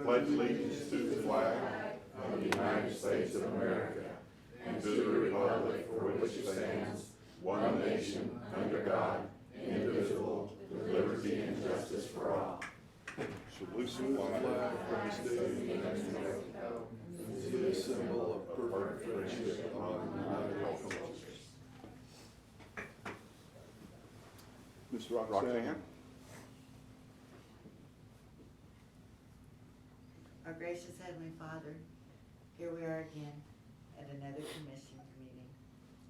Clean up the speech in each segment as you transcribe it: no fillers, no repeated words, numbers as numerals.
pledge allegiance to the flag of the United States of America and to the republic for which it stands, one nation, under God, indivisible, with liberty and justice for all. Salute the flag of the state of New Mexico, and to the symbol of perfect friendship among the United cultures. Ms. Roxanne. Our gracious Heavenly Father, here we are again at another commission meeting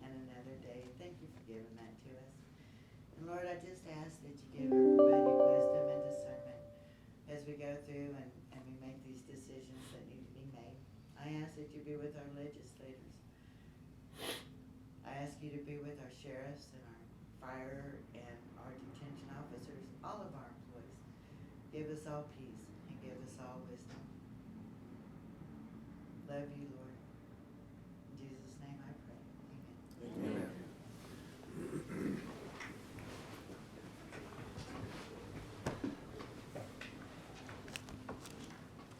and another day. Thank you for giving that to us. And Lord, I just ask that you give everybody wisdom and discernment as we go through and we make these decisions that need to be made. I ask that you be with our legislators. I ask you to be with our sheriffs and our fire and our detention officers, all of our employees. Give us all peace and give us all wisdom. Love you, Lord. In Jesus' name I pray. Amen. Amen.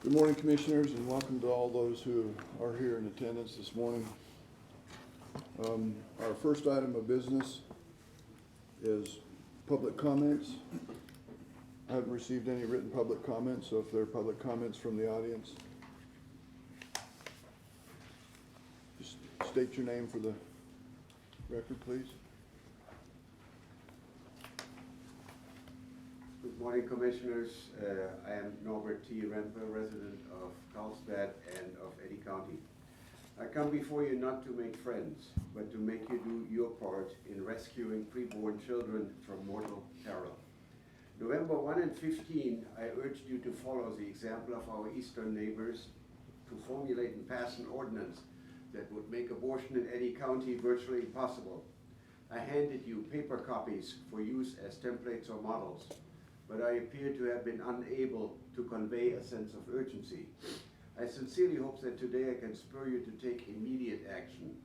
Good morning, Commissioners, and welcome to all those who are here in attendance this morning. Our first item of business is public comments. I haven't received any written public comments, so if there are public comments from the audience, just state your name for the record, please. Good morning, Commissioners. I am Norbert T. Rempler, resident of Carlsbad and of Eddy County. I come before you not to make friends, but to make you do your part in rescuing preborn children from mortal peril. November 1 and 15, I urged you to follow the example of our eastern neighbors to formulate and pass an ordinance that would make abortion in Eddy County virtually impossible. I handed you paper copies for use as templates or models, but I appear to have been unable to convey a sense of urgency. I sincerely hope that today I can spur you to take immediate action.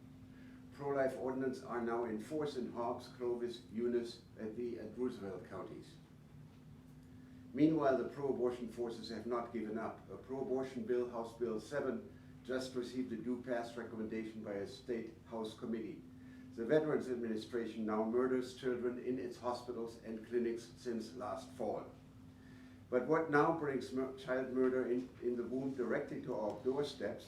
Pro-life ordinances are now in force in Hobbs, Clovis, Eunice, and Roosevelt counties. Meanwhile, the pro-abortion forces have not given up. A pro-abortion bill, House Bill 7, just received a due pass recommendation by a state House committee. The Veterans Administration now murders children in its hospitals and clinics since last fall. But what now brings child murder in the womb directly to our doorsteps,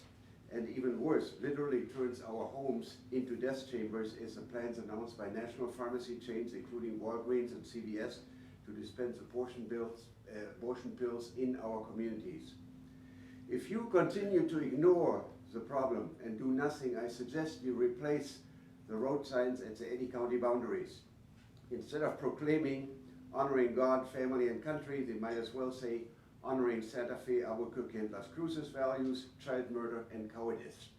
and even worse, literally turns our homes into death chambers, is the plans announced by national pharmacy chains, including Walgreens and CVS, to dispense abortion pills in our communities. If you continue to ignore the problem and do nothing, I suggest you replace the road signs at the Eddy County boundaries. Instead of proclaiming honoring God, family, and country, they might as well say honoring Santa Fe, Albuquerque, and Las Cruces values, child murder, and cowardice.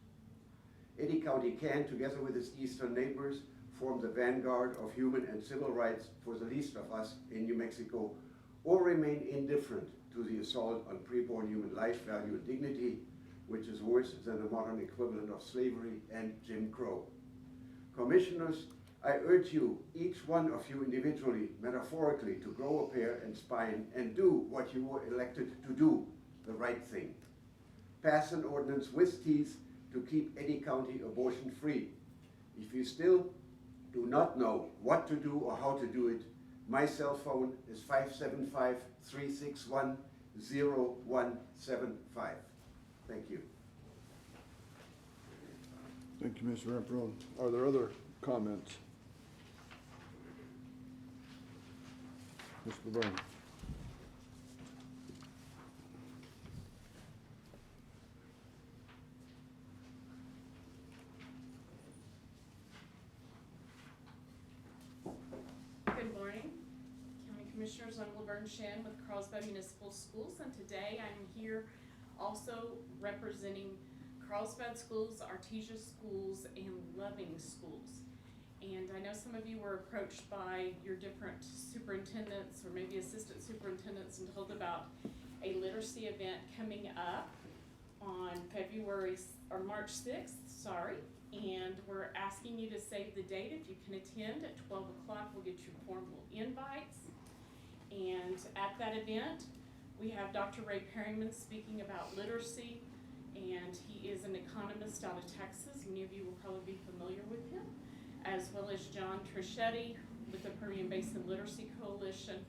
Eddy County can, together with its eastern neighbors, form the vanguard of human and civil rights for the least of us in New Mexico, or remain indifferent to the assault on preborn human life, value, and dignity, which is worse than the modern equivalent of slavery and Jim Crow. Commissioners, I urge you, each one of you individually, metaphorically, to grow a pair and spine and do what you were elected to do, the right thing. Pass an ordinance with teeth to keep Eddy County abortion free. If you still do not know what to do or how to do it, my cell phone is 575-361-0175. Thank you. Thank you, Mr. Rempler. Are there other comments? Mr. Laverne. Good morning, County Commissioners. I'm Laverne Shen with Carlsbad Municipal Schools, and today I'm here also representing Carlsbad Schools, Artesia Schools, and Loving Schools. And I know some of you were approached by your different superintendents or maybe assistant superintendents and told about a literacy event coming up on March 6th, and we're asking you to save the date if you can attend. At 12 o'clock, we'll get you formal invites. And at that event, We have Dr. Ray Perryman speaking about literacy, and he is an economist out of Texas. Many of you will probably be familiar with him, as well as John Trischetti with the Permian Basin Literacy Coalition.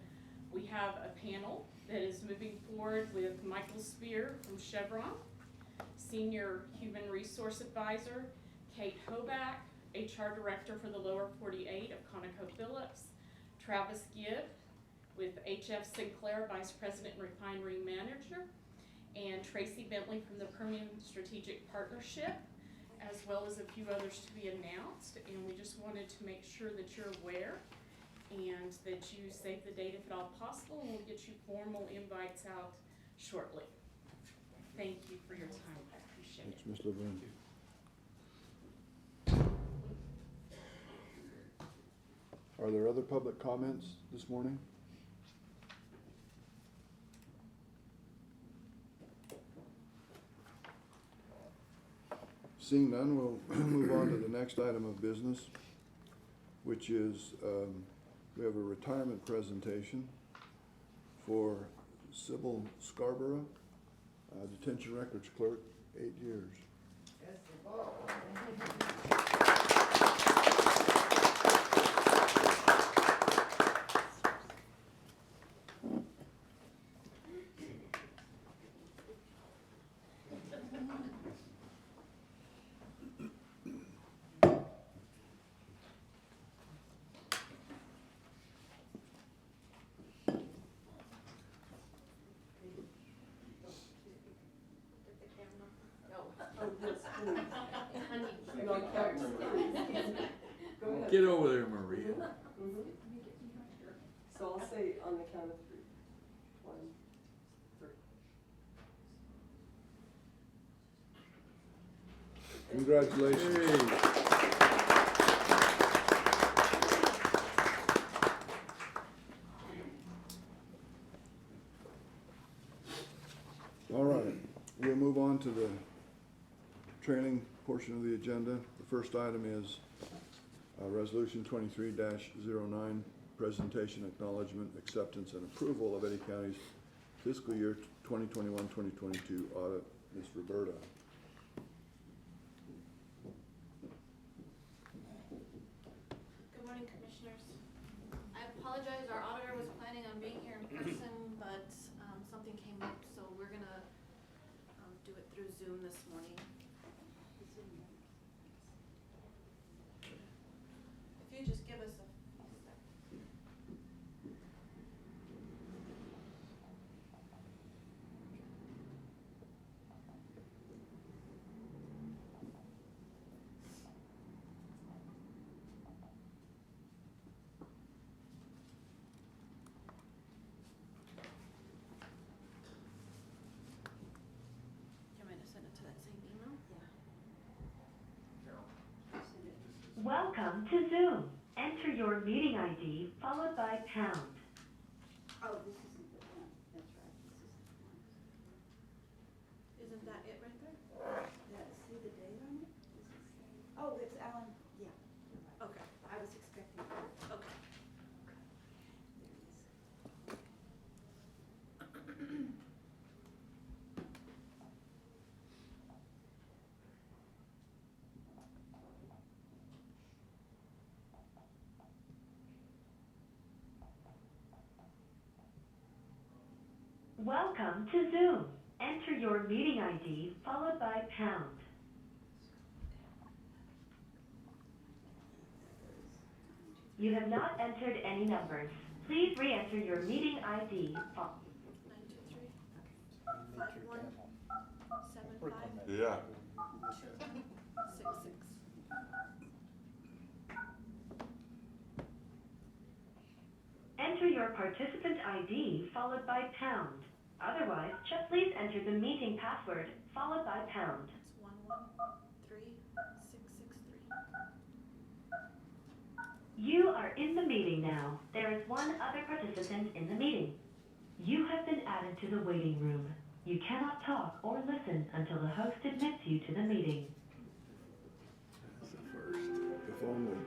We have a panel that is moving forward with Michael Spear from Chevron, Senior Human Resource Advisor, Kate Hoback, HR Director for the Lower 48 of ConocoPhillips, Travis Gibb with HF Sinclair, Vice President and Refinery Manager, and Tracy Bentley from the Permian Strategic Partnership, as well as a few others to be announced. And we just wanted to make sure that you're aware and that you save the date if at all possible, and we'll get you formal invites out shortly. Thank you for your time. I appreciate it. Thanks, Ms. Laverne. Are there other public comments this morning? Seeing none, we'll move on to the next item of business, which is we have a retirement presentation for Sybil Scarborough, detention records clerk, 8 years. Get over there, Maria. So I'll say on the count of 3. 1, 3. Congratulations. All right, we'll move on to the training portion of the agenda. The first item is Resolution 23-09, presentation, acknowledgement, acceptance, and approval of Eddy County's fiscal year 2021-2022 audit. Ms. Roberta. Good morning, Commissioners. I apologize, our auditor was planning on being here in person, but something came up, so we're gonna do it through Zoom this morning. If you just give us a sec. You want me to send it to that same email? Yeah. Welcome to Zoom. Enter your meeting ID followed by pound. Oh, this isn't the one. That's right. This is the one. Isn't that it right there? Yeah, see the date on it? Oh, it's Alan, yeah. Okay, I was expecting that. okay. Welcome to Zoom. Enter your meeting ID followed by pound. You have not entered any numbers. Please re-enter your meeting ID. 923 5175 Yeah. 66. Enter your participant ID followed by pound. Otherwise, just please enter the meeting password followed by pound. It's 113663. You are in the meeting now. There is one other participant in the meeting. You have been added to the waiting room. You cannot talk or listen until the host admits you to the meeting. That's the first. If only.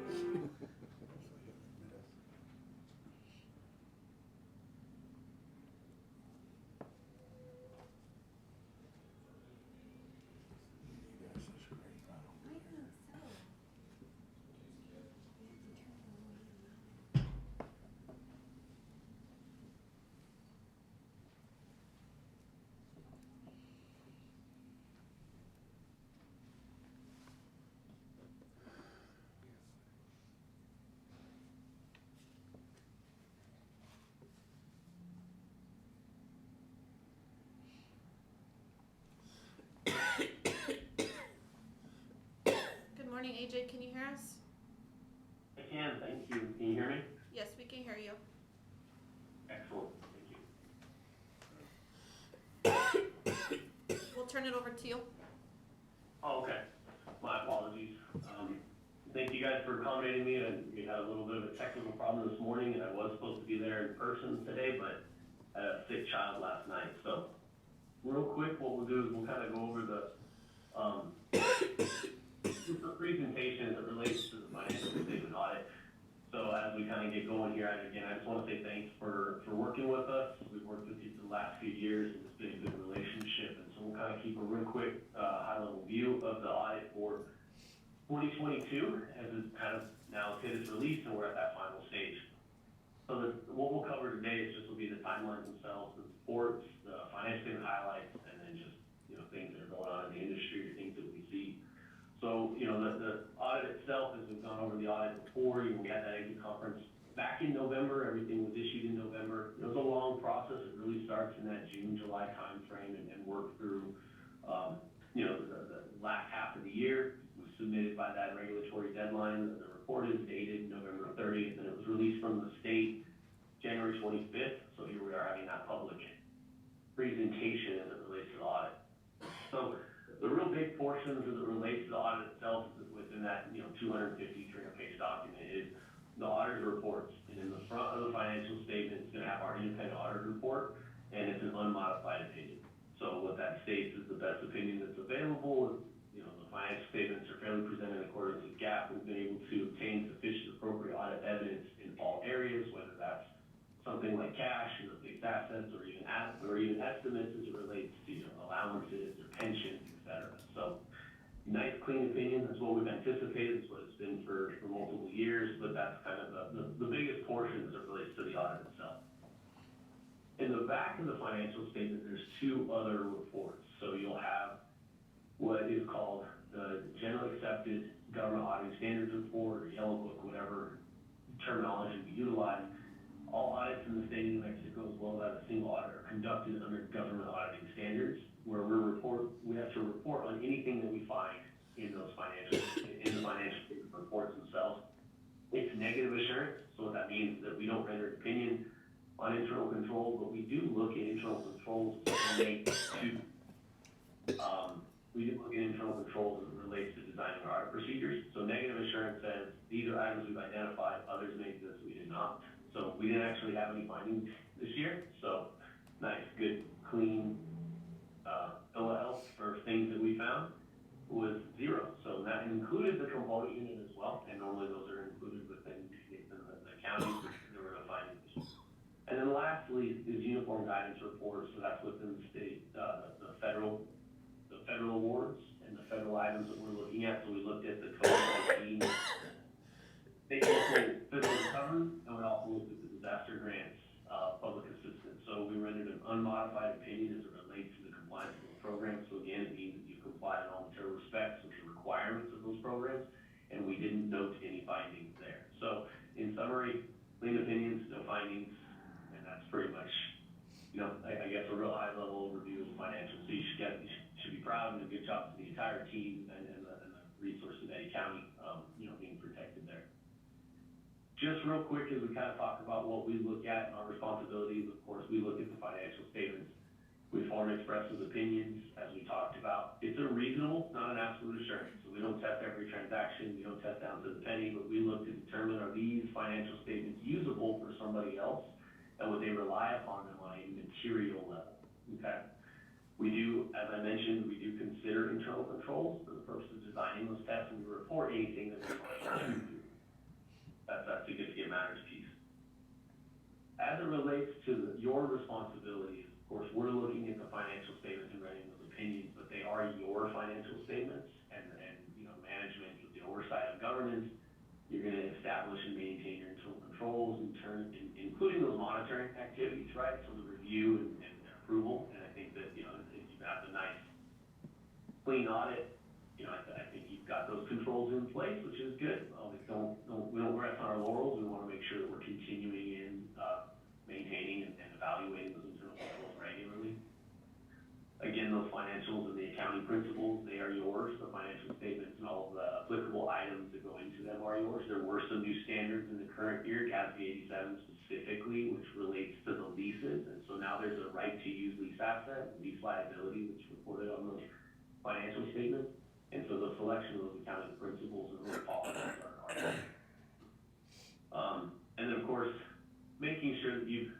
turn it over to you. Oh, okay. My apologies. Thank you guys for accommodating me. We had a little bit of a technical problem this morning, and I was supposed to be there in person today, but I had a sick child last night. So real quick, what we'll do is we'll kind of go over the presentation as it relates to the financial statement audit. So as we kind of get going here, I just want to say thanks for working with us. We've worked with you for the last few years, and it's been a good relationship. And so we'll kind of keep a real quick high-level view of the audit for 2022, as it's kind of now hit its release, and we're at that final stage. So what we'll cover today is just will be the timelines themselves, the reports, the financial statement highlights, and then just things that are going on in the industry or things that we see. So the audit itself, as we've gone over the audit before, we had that exit conference back in November. Everything was issued in November. It was a long process. It really starts in that June, July timeframe and work through the last half of the year. Submitted by that regulatory deadline. The report is dated November 30th, and it was released from the state January 25th. So here we are having that public presentation as it relates to the audit. So the real big portions as it relates to the audit itself within that 250, 300-page document is the auditor's reports. And in the front of the financial statement, it's going to have our independent auditor report, and it's an unmodified opinion. So what that states is the best opinion that's available. Financial statements are fairly presented in accordance with GAAP. We've been able to obtain sufficient appropriate audit evidence in all areas, whether that's something like cash or fixed assets, or even estimates as it relates to allowances or pensions, etc. So, nice, clean opinion. That's what we've anticipated. It's what it's been for multiple years. But that's kind of the biggest portion as it relates to the audit itself. In the back of the financial statement, there's two other reports. So you'll have what is called the Generally Accepted Government Auditing Standards Report, or Yellow Book, whatever terminology we utilize. All audits in the state of New Mexico, as well as a single audit, are conducted under government auditing standards, where we have to report on anything that we find in the financial statement reports themselves. It's negative assurance, so what that means is that we don't render an opinion on internal controls, but we do look at internal controls as it relates to designing our audit procedures. So negative assurance says these are items we've identified, others may exist, we did not. So we didn't actually have any findings this year. So nice, good, clean bill of health for things that we found was 0. So that included the component unit as well, and normally those are included within the county. There were no findings. And then lastly is uniform guidance reports. So that's within the state, the federal awards and the federal items that we're looking at. So we looked at the COVID-19 federal recovery, and we also looked at the disaster grants, public assistance. So we rendered an unmodified opinion as it relates to the compliance of the program. So again, it means that you comply in all material respects with the requirements of those programs, and we didn't note any findings there. So in summary, clean opinions, no findings, and that's pretty much, I guess a real high level overview of the financials. So you should be proud and a good job to the entire team and the resources in Eddy County, being protected there. Just real quick, as we kind of talk about what we look at and our responsibilities, of course, we look at the financial statements. We form expressive opinions, as we talked about. It's a reasonable, not an absolute assurance. So we don't test every transaction, we don't test down to the penny, but we look to determine, are these financial statements usable for somebody else, and would they rely upon them on a material level, okay? We do, as I mentioned, we do consider internal controls for the purpose of designing those tests, and we report anything that we find. That's that significant matters piece. As it relates to your responsibilities, of course, we're looking at the financial statements and writing those opinions, but they are your financial statements, and management with the oversight of governance. You're going to establish and maintain your internal controls, including those monitoring activities, right? So the review and approval, and I think that if you've got the nice clean audit, I think you've got those controls in place, which is good. We don't rest on our laurels. We want to make sure that we're continuing in maintaining and evaluating those internal controls regularly. Again, those financials and the accounting principles, they are yours. The financial statements and all of the applicable items that go into them are yours. There were some new standards in the current year, CASB 87 specifically, which relates to the leases. And so now now there's a right to use lease asset, lease liability, which is reported on those financial statements. And so the selection of those accounting principles and those policies are and then of course, making sure that you've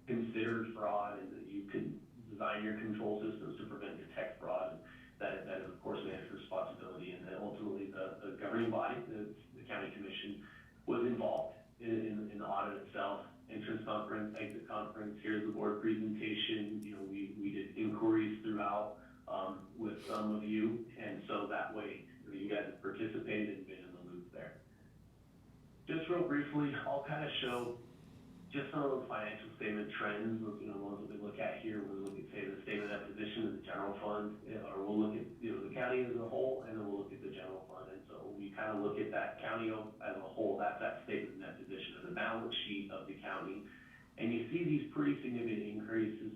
considered fraud and that you can design your control systems to prevent and detect fraud. And that is of course manager's responsibility. And then ultimately the governing body, the county commission, was involved in the audit itself. Entrance conference, exit conference, here's the board presentation. You know, we did inquiries throughout with some of you, and so that way you guys have participated and been in the loop there. Just real briefly, I'll kind of show just some of those financial statement trends, you know, the ones that we look at here. We'll look at, say, the statement of position of the general fund, or we'll look at, you know, the county as a whole, and then we'll look at the general fund. And so we kind of look at that county as a whole. That's that statement of net position of the balance sheet of the county. And you see these pretty significant increases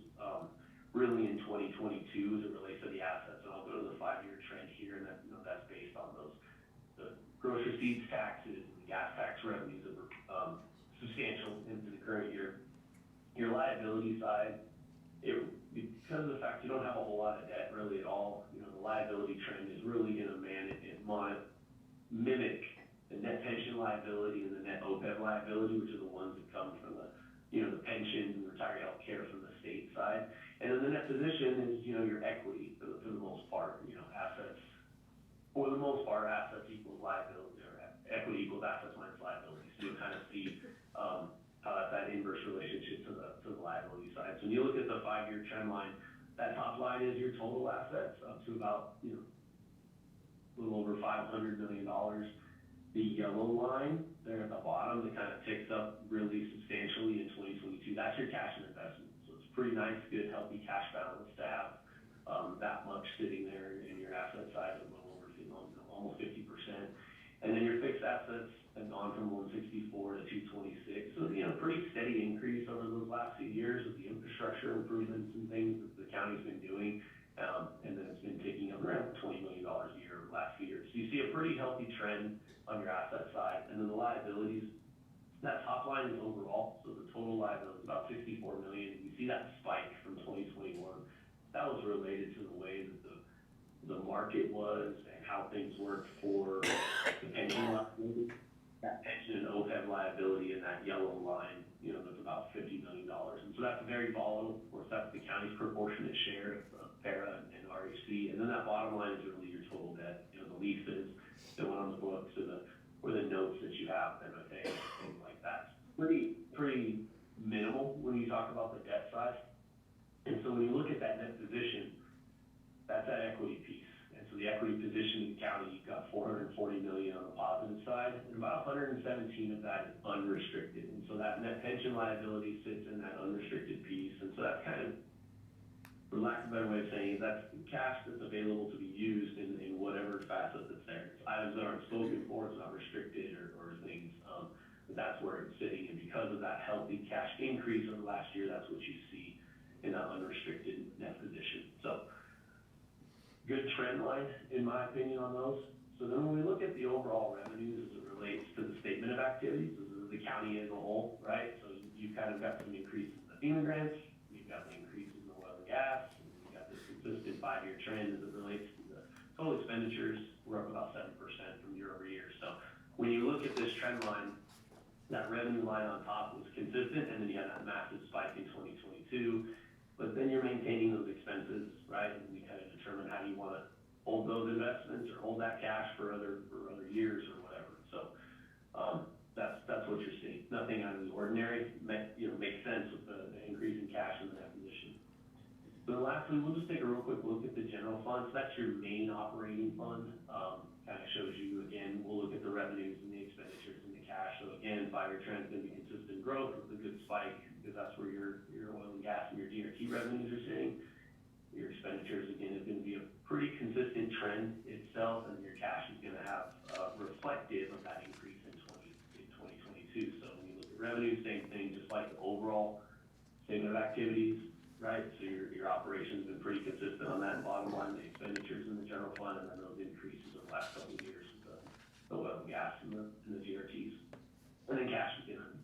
really in 2022 as it relates to the assets. And I'll go to the 5-year trend here, and that, you know, that's based on those, the gross receipts taxes and the gas tax revenues that were substantial into the current year. Your liability side, because of the fact you don't have a whole lot of debt really at all, you know, the liability trend is really going to mimic the net pension liability and the net OPEB liability, which are the ones that come from the, you know, the pensions and retiree health care from the state side. And then the net position is, you know, your equity for the most part, you know, assets. For the most part, assets equals liability, or equity equals assets minus liability. So you kind of see how that's that inverse relationship to the liability side. So when you look at the 5-year trend line, that top line is your total assets up to about, you know, a little over $500 million. The yellow line there at the bottom that kind of ticks up really substantially in 2022, that's your cash and investment. So it's pretty nice, good, healthy cash balance to have that much sitting there in your asset side of a little over, you know, almost 50%. And then your fixed assets have gone from 164 to 226. So, you know, pretty steady increase over those last few years with the infrastructure improvements and things that the county's been doing. And then it's been ticking up around $20 million a year over the last few years. So you see a pretty healthy trend on your asset side. And then the liabilities, that top line is overall. So the total liability is about $64 million. You see that spike from 2021. That was related to the way that the market was and how things worked for the pension liability. That pension and OPEB liability in that yellow line, you know, that's about $50 million. And so that's very volatile. Of course, that's the county's proportionate share of PARA and RHC. And then that bottom line is really your total debt, you know, the leases that went on the books or the notes that you have, MFA, things like that. Pretty minimal when you talk about the debt side. And so when you look at that net position, that's that equity piece. And so the equity position in the county, you've got $440 million on the positive side, and about 117 of that is unrestricted. And so that net pension liability sits in that unrestricted piece. And so that's kind of, for lack of a better way of saying it, that's cash that's available to be used in whatever facet that's there. It's items that aren't spoken for, it's not restricted or things, but that's where it's sitting. And because of that healthy cash increase over the last year, that's what you see in that unrestricted net position. So good trend line, in my opinion, on those. So then when we look at the overall revenues as it relates to the statement of activities, this is the county as a whole, right? So you've kind of got some increases in the FEMA grants, you've got the increases in the oil and gas, and you've got this consistent 5-year trend as it relates to the total expenditures. We're up about 7% from year over year. So when you look at this trend line, that revenue line on top was consistent, and then you had that massive spike in 2022. But then you're maintaining those expenses, right? And we kind of determine how do you want to hold those investments or hold that cash for other years or whatever. So that's what you're seeing. Nothing out of the ordinary. Makes sense with the increase in cash in the net position. So lastly, we'll just take a real quick look at the general fund. So that's your main operating fund. Kind of shows you again. We'll look at the revenues and the expenditures and the cash. So again, 5-year trend is going to be consistent growth with a good spike, because that's where your oil and gas and your DRT revenues are sitting. Your expenditures, again, is going to be a pretty consistent trend itself, and your cash is going to have reflective of that increase in 2022. So when you look at revenue, same thing, just like the overall statement of activities, right? So your operations have been pretty consistent on that bottom line, the expenditures in the general fund, and then those increases over the last couple of years with the oil and gas and the DRTs. And then cash is going to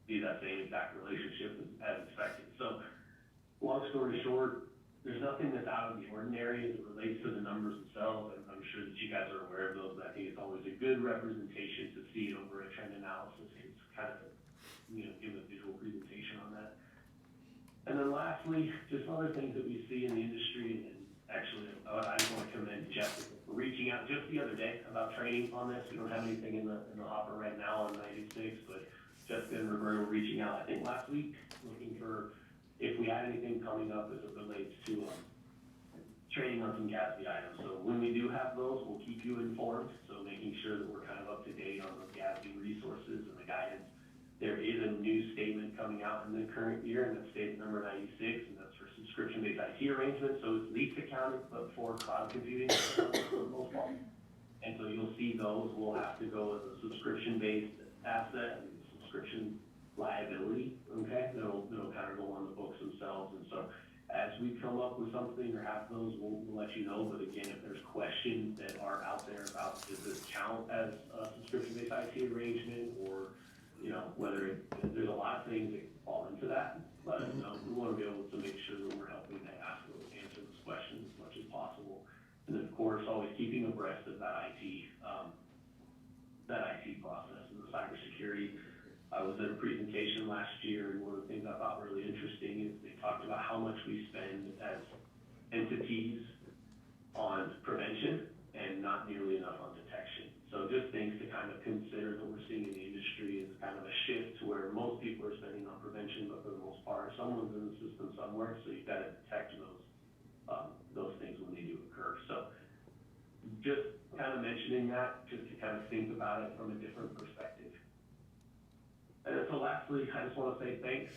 be that same exact relationship as expected. So story short, there's nothing that's out of the ordinary as it relates to the numbers themselves. I'm sure that you guys are aware of those, but I think it's always a good representation to see it over a trend analysis. It's kind of, give a visual presentation on that. And then lastly, just other things that we see in the industry, and actually, I just want to commend Jeff for reaching out just the other day about training on this. We don't have anything in the hopper right now on 96, but Jessica and Roberto were reaching out, I think last week, looking for if we had anything coming up as it relates to training on some GASB items. So when we do have those, we'll keep you informed. So making sure that we're kind of up to date on those GASB resources and the guidance. There is a new statement coming out in the current year, and that's statement number 96, and that's for subscription-based IT arrangements. So it's least accounted, but for cloud computing for the most part. And so you'll see those will have to go as a subscription-based asset and subscription liability, okay? That'll kind of go on the books themselves. And so as we come up with something or have those, we'll let you know. But again, if there's questions that are out there about does this count as a subscription-based IT arrangement, or whether there's a lot of things that fall into that, let us know. We want to be able to make sure that we're helping to answer those questions as much as possible. And then of course, always keeping abreast of that IT process and the cybersecurity. I was at a presentation last year, and one of the things I thought really interesting is they talked about how much we spend as entities on prevention and not nearly enough on detection. So just things to kind of consider that we're seeing in the industry is kind of a shift to where most people are spending on prevention, but for the most part, someone's in the system somewhere, so you've got to detect those things when they do occur. So just kind of mentioning that, just to kind of think about it from a different perspective. And then so lastly, I just want to say thanks.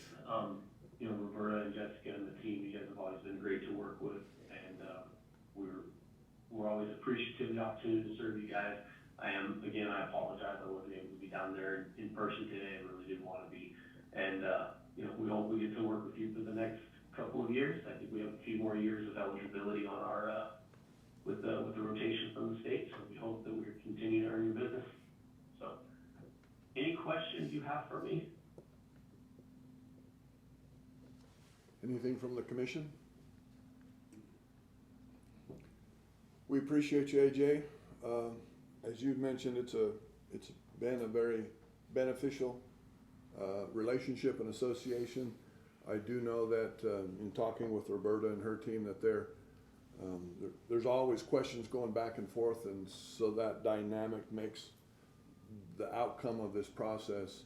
Roberta and Jessica and the team, you guys have always been great to work with, and we're always appreciative of the opportunity to serve you guys. I apologize, I wasn't able to be down there in person today. I really didn't want to be. And, we hope we get to work with you for the next couple of years. I think we have a few more years of eligibility on our, with the rotation from the state. So we hope that we continue to earn your business. So any questions you have for me? Anything from the commission? We appreciate you, AJ. As you've mentioned, it's been a very beneficial relationship and association. I do know that in talking with Roberta and her team that there's always questions going back and forth, and so that dynamic makes the outcome of this process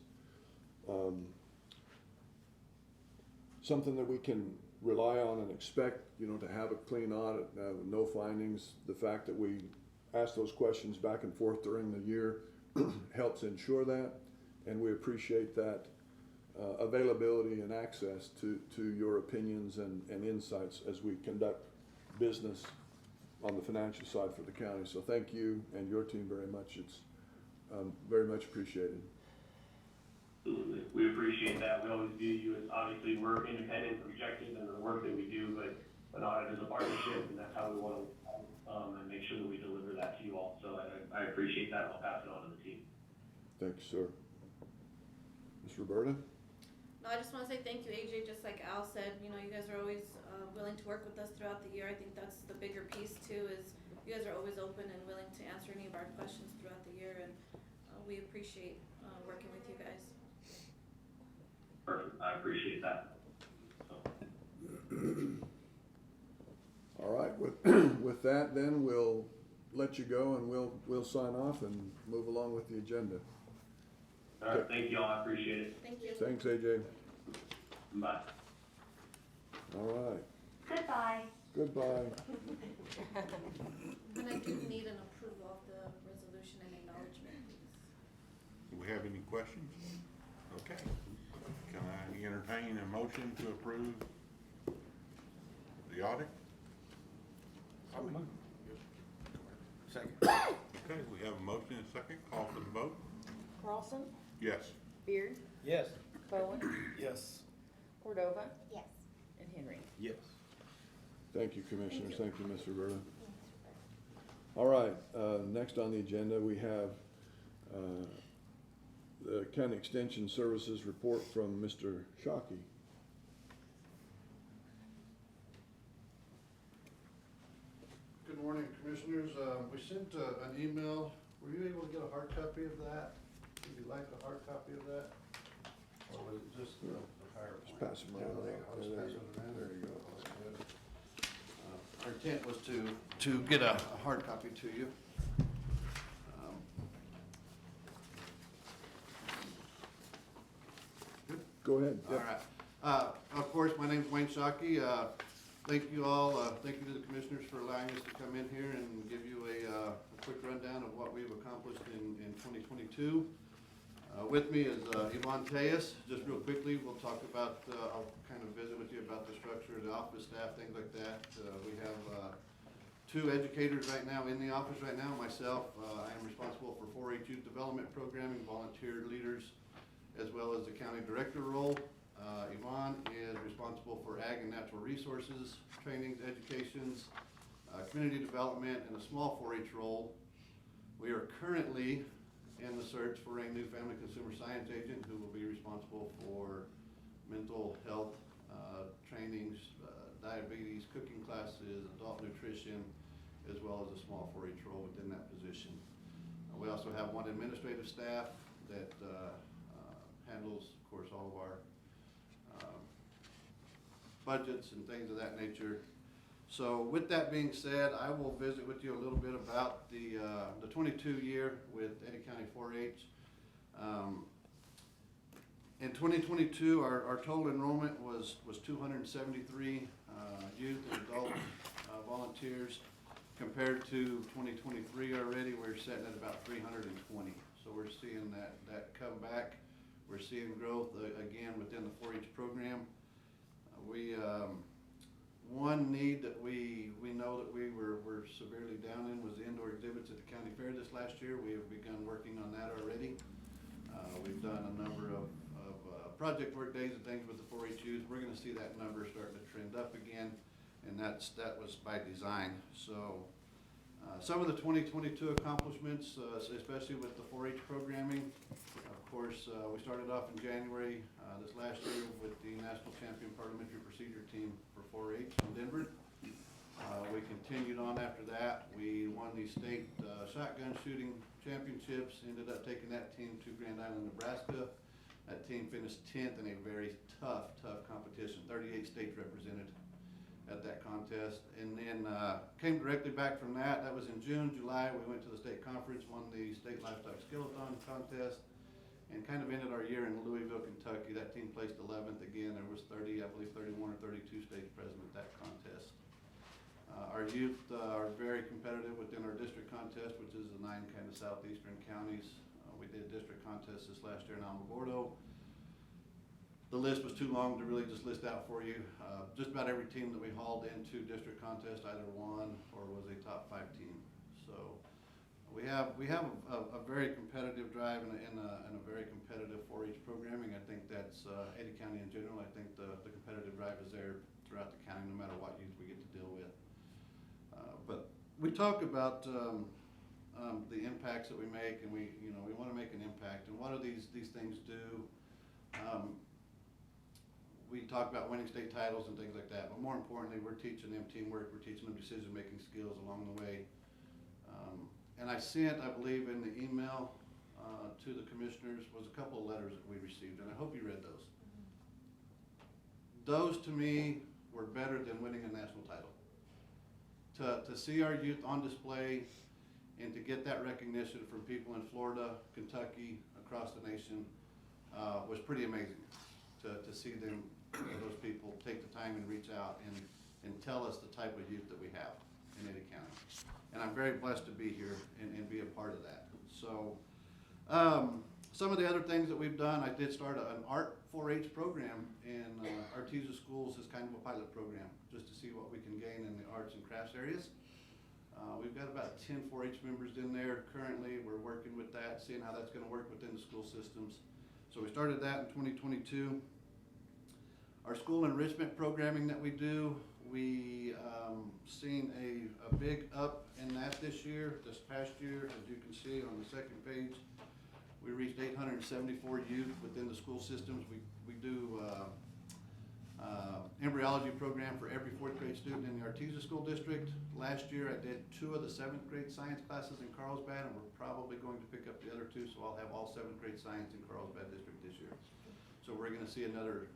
something that we can rely on and expect, to have a clean audit, no findings. The fact that we ask those questions back and forth during the year helps ensure that, and we appreciate that availability and access to your opinions and insights as we conduct business on the financial side for the county. So thank you and your team very much. It's very much appreciated. Absolutely. We appreciate that. We always view you as, obviously, we're independent, objective in the work that we do, but an audit is a partnership, and that's how we want to and make sure that we deliver that to you all. So I appreciate that. I'll pass it on to the team. Thank you, sir. Ms. Roberta? No, I just want to say thank you, AJ. Just like Al said, you guys are always willing to work with us throughout the year. I think that's the bigger piece too, is you guys are always open and willing to answer any of our questions throughout the year, and we appreciate working with you guys. Perfect. I appreciate that. So. All right, with that then, we'll let you go and we'll sign off and move along with the agenda. All right, thank you all. I appreciate it. Thank you. Thanks, AJ. Bye. All right. Goodbye. Goodbye. And I do need an approval of the resolution and acknowledgement, please. Do we have any questions? Okay. Can I entertain a motion to approve the audit? Second. Okay, we have a motion and a second. Call for the vote. Carlson, Yes. Beard, Yes. Bowen, Yes. Cordova, Yes. and Henry. Yes. Thank you, Commissioners. Thank you, Ms. Roberta. All right, next on the agenda, we have the County Extension Services report from Mr. Shockey. we sent an email. Were you able to get a hard copy of that? Would you like a hard copy of that? Or was it just the PowerPoint? Just pass them around. I'll just pass it around. There you go. Our intent was to get a hard copy to you. Go ahead. All right. Of course, my name's Wayne Shockey. Thank you all, thank you to the commissioners for allowing us to come in here and give you a quick rundown of what we've accomplished in 2022. With me is Yvonne Tejas. Just real quickly, we'll talk about, I'll kind of visit with you about the structure of the office staff, things like that. We have 2 educators right now in the office right now. Myself, I am responsible for 4-H youth development programming, volunteer leaders, as well as the county director role. Yvonne is responsible for ag and natural resources, trainings, educations, community development, and a small 4-H role. We are currently in the search for a new family consumer science agent who will be responsible for mental health trainings, diabetes, cooking classes, adult nutrition, as well as a small 4-H role within that position. We also have 1 administrative staff that handles, of course, all of our budgets and things of that nature. So with that being said, I will visit with you a little bit about the 22 year with Eddy County 4-H. In 2022, our total enrollment was 273 youth and adult volunteers. Compared to 2023 already, we're sitting at about 320. So we're seeing that come back. We're seeing growth again within the 4-H program. One need that we know that we were severely down in was the indoor exhibits at the county fair this last year. We have begun working on that already. We've done a number of project work days and things with the 4-H youth. We're going to see that number starting to trend up again, and that was by design. So some of the 2022 accomplishments, especially with the 4-H programming. Of course, we started off in January this last year with the National Champion Parliamentary Procedure Team for 4-H in Denver. We continued on after that. We won the state shotgun shooting championships, ended up taking that team to Grand Island, Nebraska. That team finished 10th in a very tough competition. 38 states represented at that contest. And then came directly back from that. That was in June. July, we went to the state conference, won the state livestock skeleton contest, and kind of ended our year in Louisville, Kentucky. That team placed 11th again. There was 30, I believe 31 or 32 states present at that contest. Our youth are very competitive within our district contest, which is the 9 kind of southeastern counties. We did district contests this last year in Alamogordo. The list was too long to really just list out for you. Just about every team that we hauled into district contest either won or was a top 5 team. So we have a very competitive drive and a very competitive 4-H programming. I think that's Eddy County in general. I think the competitive drive is there throughout the county, no matter what youth we get to deal with. But we talk about the impacts that we make, and we want to make an impact. And what do these things do? We talk about winning state titles and things like that, but more importantly, we're teaching them teamwork. We're teaching them decision-making skills along the way. And I sent, I believe, in the email to the commissioners was a couple of letters that we received, and I hope you read those. Those, to me, were better than winning a national title. To see our youth on display and to get that recognition from people in Florida, Kentucky, across the nation was pretty amazing. To see them, those people take the time and reach out and tell us the type of youth that we have in Eddy County. And I'm very blessed to be here and be a part of that. So some of the other things that we've done, I did start an art 4-H program in Artesia Schools as kind of a pilot program, just to see what we can gain in the arts and crafts areas. We've got about 10 4-H members in there currently. We're working with that, seeing how that's going to work within the school systems. So we started that in 2022. Our school enrichment programming that we do, we seen a big up in that this past year. As you can see on the second page, we reached 874 youth within the school systems. We do embryology program for every fourth grade student in the Artesia School District. Last year, I did 2 of the 7th grade science classes in Carlsbad, and we're probably going to pick up the other 2, so I'll have all 7th grade science in Carlsbad District this year. So we're gonna see another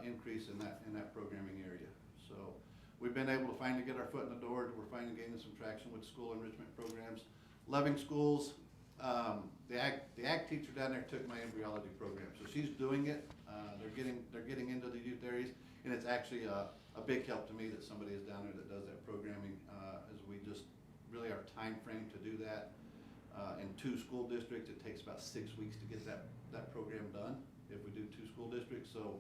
increase in that programming area. So we've been able to finally get our foot in the door. We're finally gaining some traction with school enrichment programs. Loving Schools, the ag teacher down there took my embryology program, so she's doing it. They're getting into the youth areas, and it's actually a big help to me that somebody is down there that does that programming, as we just really our time frame to do that. In 2 school districts, it takes about 6 weeks to get that program done if we do 2 school districts. So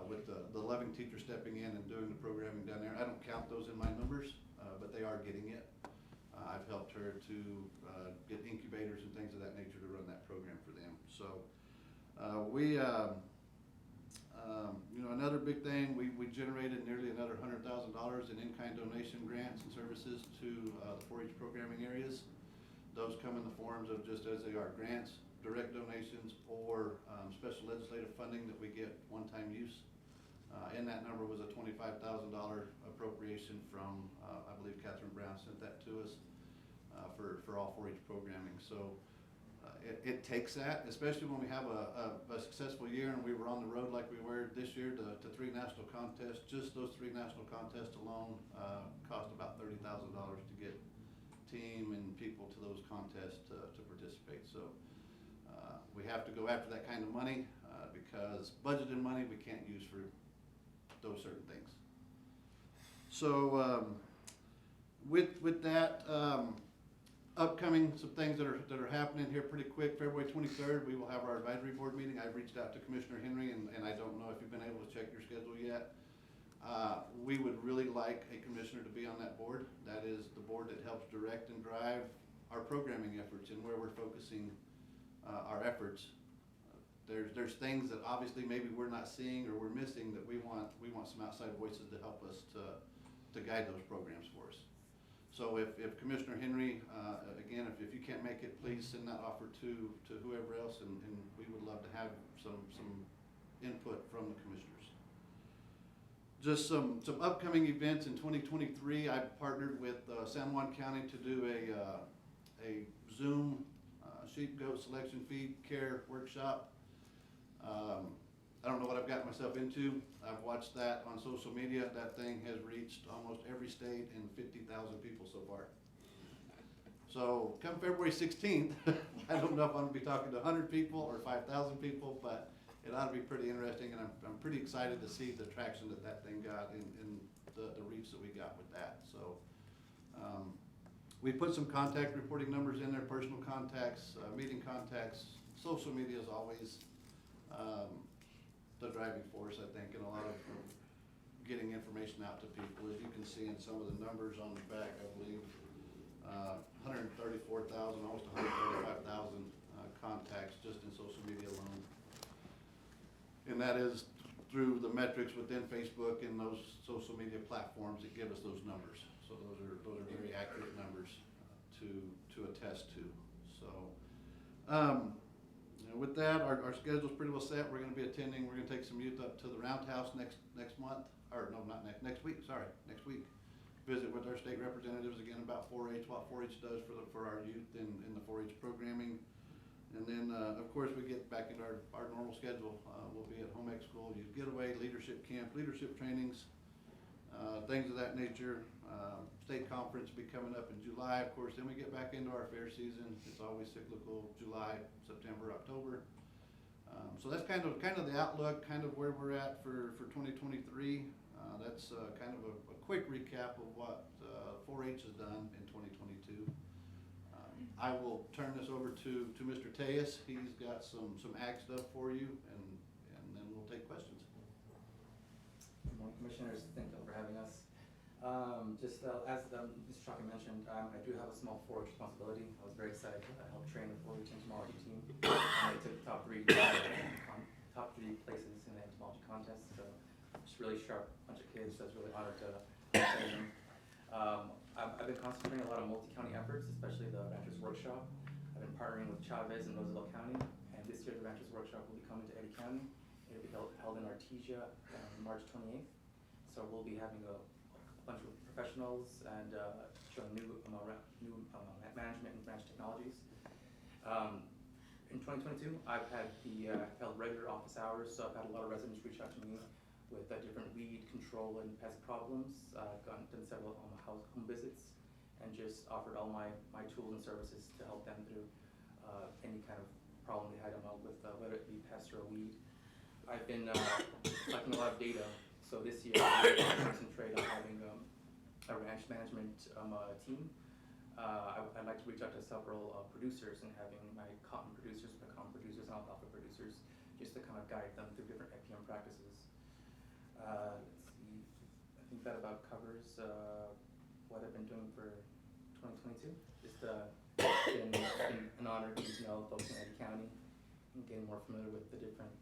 with the Loving teacher stepping in and doing the programming down there, I don't count those in my numbers, but they are getting it. I've helped her to get incubators and things of that nature to run that program for them. So another big thing, we generated nearly another $100,000 in in-kind donation grants and services to the 4-H programming areas. Those come in the forms of just as they are, grants, direct donations, or special legislative funding that we get one-time use. And that number was a $25,000 appropriation from, I believe Catherine Brown sent that to us for all 4-H programming. So it takes that, especially when we have a successful year, and we were on the road like we were this year to 3 national contests. Just those 3 national contests alone cost about $30,000 to get team and people to those contests to participate. So we have to go after that kind of money because budgeted money we can't use for those certain things. So with that, upcoming some things that are happening here pretty quick. February 23rd, we will have our advisory board meeting. I've reached out to Commissioner Henry, and I don't know if you've been able to check your schedule yet. We would really like a commissioner to be on that board. That is the board that helps direct and drive our programming efforts and where we're focusing our efforts. There's things that obviously maybe we're not seeing or we're missing that we want some outside voices to help us to guide those programs for us. So if Commissioner Henry, again, if you can't make it, please send that offer to whoever else, and we would love to have some input from the commissioners. Just some upcoming events in 2023. I've partnered with San Juan County to do a Zoom sheep, goat selection, feed, care workshop. I don't know what I've gotten myself into. I've watched that on social media. That thing has reached almost every state and 50,000 people so far. So come February 16th, I don't know if I'm gonna be talking to 100 people or 5,000 people, but it ought to be pretty interesting, and I'm pretty excited to see the traction that thing got and the reach that we got with that. So we put some contact reporting numbers in there, personal contacts, meeting contacts. Social media is always the driving force, I think, in a lot of getting information out to people. As you can see in some of the numbers on the back, I believe 134,000, almost 135,000 contacts just in social media alone. And that is through the metrics within Facebook and those social media platforms that give us those numbers. So those are very accurate numbers to attest to. So with that, our schedule's pretty well set. We're going to be attending. We're going to take some youth up to the Roundhouse next month, or no, not next week. Sorry, next week. Visit with our state representatives again about 4-H, what 4-H does for our youth in the 4-H programming. And then, of course, we get back into our normal schedule. We'll be at Home Ec School, Youth Getaway, Leadership Camp, leadership trainings, things of that nature. State conference will be coming up in July, of course. Then we get back into our fair season. It's always cyclical, July, September, October. So that's kind of the outlook, kind of where we're at for 2023. That's kind of a quick recap of what 4-H has done in 2022. I will turn this over to Mr. Tejas. He's got some ag stuff for you, and then we'll take questions. Good morning, Commissioners. Thank you for having us. Just as Mr. Chalker mentioned, I do have a small 4-H responsibility. I was very excited to help train the 4-H entomology team. I took top three places in the entomology contest. So just really sharp bunch of kids. So I was really honored to train them. I've been concentrating a lot of multi-county efforts, especially the Ranchers Workshop. I've been partnering with Chavez and Roosevelt County, and this year the Ranchers Workshop will be coming to Eddy County. It'll be held in Artesia on March 28th. So we'll be having a bunch of professionals and showing new management and branch technologies. In 2022, I've held regular office hours, so I've had a lot of residents reach out to me with different weed control and pest problems. I've done several home visits and just offered all my tools and services to help them through any kind of problem they had with whether it be pests or weed. I've been collecting a lot of data, so this year I'm going to concentrate on having a ranch management team. I'd like to reach out to several producers and having my cotton producers, pecan producers, and alfalfa producers, just to kind of guide them through different FPM practices. Let's see, I think that about covers what I've been doing for 2022. Just been an honor to know folks in Eddy County and getting more familiar with the different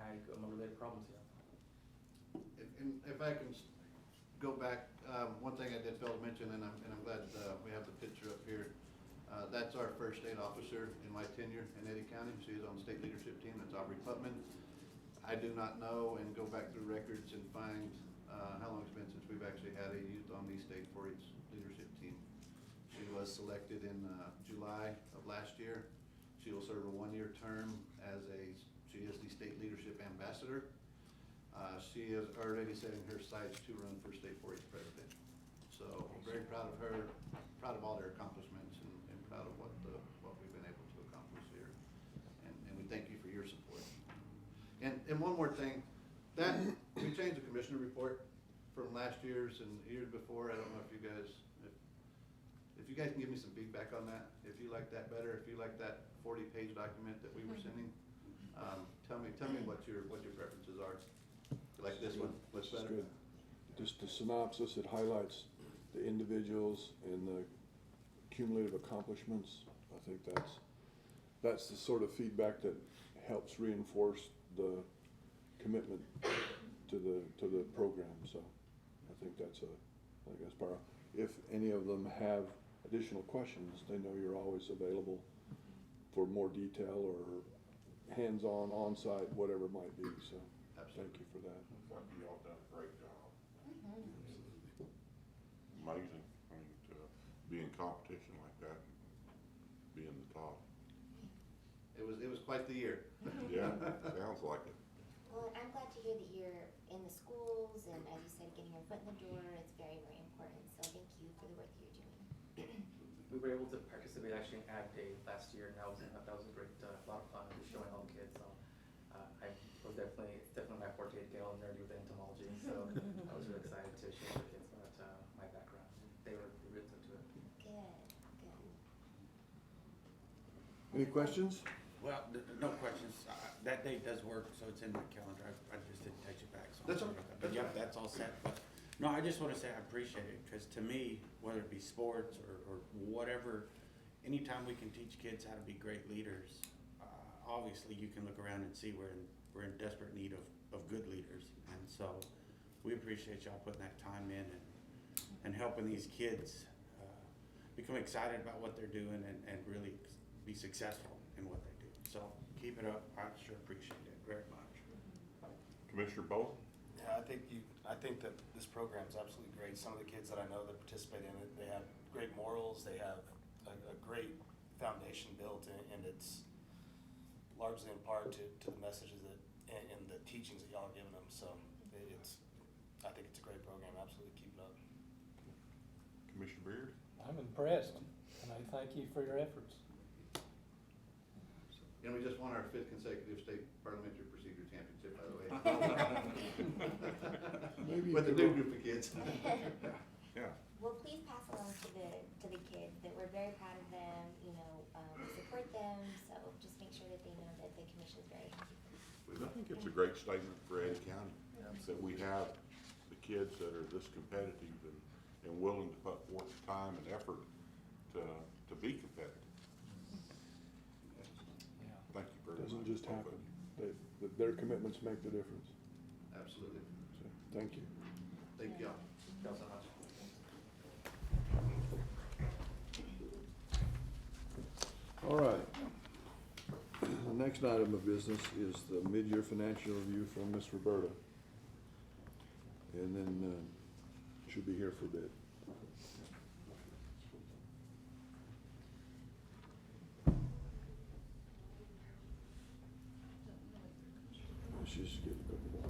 ag related problems here. If I can go back, one thing I did fail to mention, and I'm glad we have the picture up here. That's our first state officer in my tenure in Eddy County. She is on the state leadership team. That's Aubrey Putman. I do not know and go back through records and find how long it's been since we've actually had a youth on the state 4-H leadership team. She was selected in July of last year. She will serve a 1-year term she is the state leadership ambassador. She is already setting her sights to run for state 4-H president. So I'm very proud of her, proud of all their accomplishments, and proud of what we've been able to accomplish here. And we thank you for your support. And one more thing, that we changed the commissioner report from last year's and years before. I don't know if you guys can give me some feedback on that. If you like that better, if you like that 40-page document that we were sending, tell me what your preferences are. Like this one, what's better? Good. Just the synopsis, it highlights the individuals and the cumulative accomplishments. I think that's the sort of feedback that helps reinforce the commitment to the program. So I think that's powerful. If any of them have additional questions, they know you're always available for more detail or hands-on, on-site, whatever it might be. So thank you for that. I think you all done a great job. Amazing. I mean, to be in competition like that, be in the top. It was quite the year. Yeah, sounds like it. Well, I'm glad to hear that you're in the schools and, as you said, getting your foot in the door. It's very, very important. So thank you for the work that you're doing. We were able to participate actually in Ag Day last year, and that was a great, lot of fun, just showing all the kids. So it's definitely my forte to get all nerdy with entomology. So I was really excited to share with the kids about my background. They were really into it. Good. Any questions? Well, no questions. That date does work, so it's in my calendar. I just didn't text you back. So That's all. but yeah, that's all set. But no, I just want to say I appreciate it, because to me, whether it be sports or whatever, anytime we can teach kids how to be great leaders, obviously you can look around and see we're in desperate need of good leaders. And so we appreciate y'all putting that time in and helping these kids become excited about what they're doing and really be successful in what they do. So keep it up. I sure appreciate it very much. Commissioner Bolton? Yeah, I think that this program is absolutely great. Some of the kids that I know that participate in it, they have great morals, they have a great foundation built, and it's largely in part to the messages and the teachings that y'all are giving them. So I think it's a great program. Absolutely keep it up. Commissioner Beard? I'm impressed, and I thank you for your efforts. And we just won our 5th consecutive state parliamentary procedure championship, by the way. Maybe With a new group of kids. Yeah. Well, please pass along to the kids that we're very proud of them. We support them. So just make sure that they know that the commission is very happy. I think it's a great statement for Eddy County, that we have the kids that are this competitive and willing to put forth time and effort to be competitive. Thank you very much. Doesn't just happen. Their commitments make the difference. Absolutely. So, thank you. Thank y'all. Thank you so much. All right. The next item of business is the mid-year financial review from Ms. Roberta. and then she'll be here for a bit. Let's just get a couple more.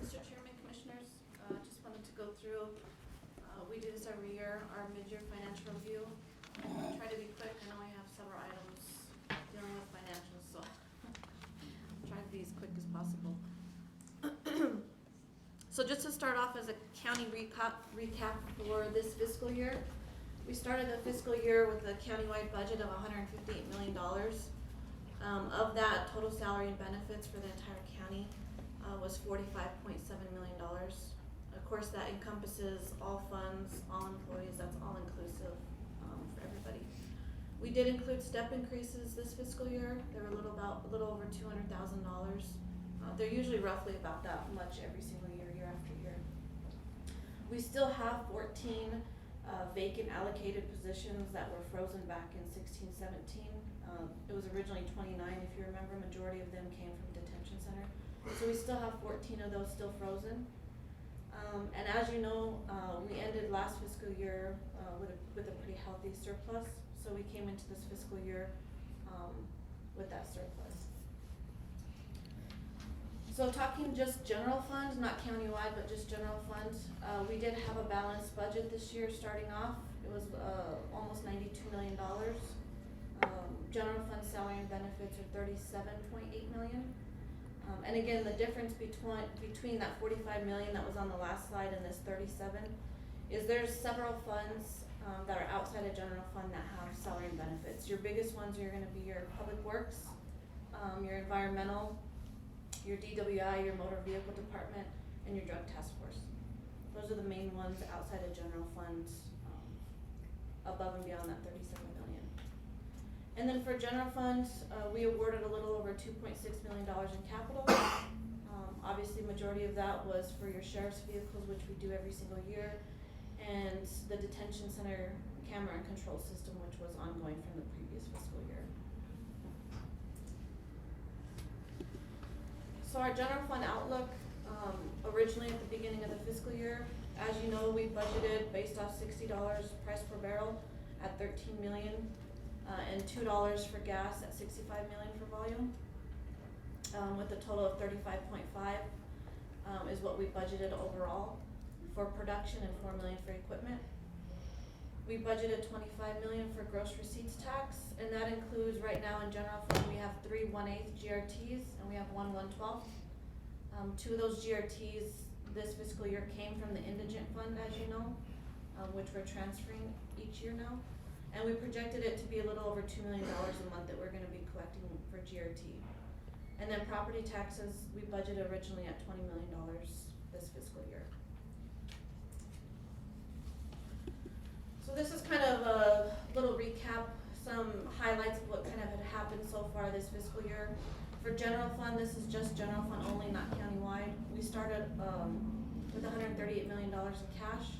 Mr. Chairman, Commissioners, just wanted to go through, we do this every year, our mid-year financial review. Try to be quick, I know I have several items dealing with financials, so try to be as quick as possible. So just to start off as a county recap for this fiscal year, we started the fiscal year with a countywide budget of $158 million. Of that, total salary and benefits for the entire county was $45.7 million. Of course, that encompasses all funds, all employees, that's all inclusive for everybody. We did include step increases this fiscal year. They were a little over $200,000. They're usually roughly about that much every single year, year after year. We still have 14 vacant allocated positions that were frozen back in 16-17. It was originally 29, if you remember. Majority of them came from detention center. So we still have 14 of those still frozen. And as you know, we ended last fiscal year with a pretty healthy surplus. So we came into this fiscal year with that surplus. So talking just general fund, not countywide, but just general fund, we did have a balanced budget this year starting off. It was almost $92 million. General fund salary and benefits are $37.8 million. And again, the difference between that $45 million that was on the last slide and this 37 is there's several funds that are outside of general fund that have salary and benefits. Your biggest ones are going to be your public works, your environmental, your DWI, your motor vehicle department, and your drug task force. Those are the main ones outside of general fund, above and beyond that $37 million. And then for general fund, we awarded a little over $2.6 million in capital. Obviously, majority of that was for your sheriff's vehicles, which we do every single year, and the detention center camera and control system, which was ongoing from the previous fiscal year. So our general fund outlook, originally at the beginning of the fiscal year, as you know, we budgeted based off $60 price per barrel at $13 million. And $2 for gas at 65 million for volume, with a total of 35.5 is what we budgeted overall for production and 4 million for equipment. We budgeted 25 million for gross receipts tax, and that includes right now in general fund we have 3 1/8 GRTs and we have 1 1/12. 2 of those GRTs this fiscal year came from the indigent fund, as you know, which we're transferring each year now. And we projected it to be a little over $2 million a month that we're going to be collecting for GRT. And then property taxes, we budgeted originally at $20 million this fiscal year. So this is kind of a little recap, some highlights of what kind of had happened so far this fiscal year. For general fund, this is just general fund only, not countywide. We started with $138 million in cash.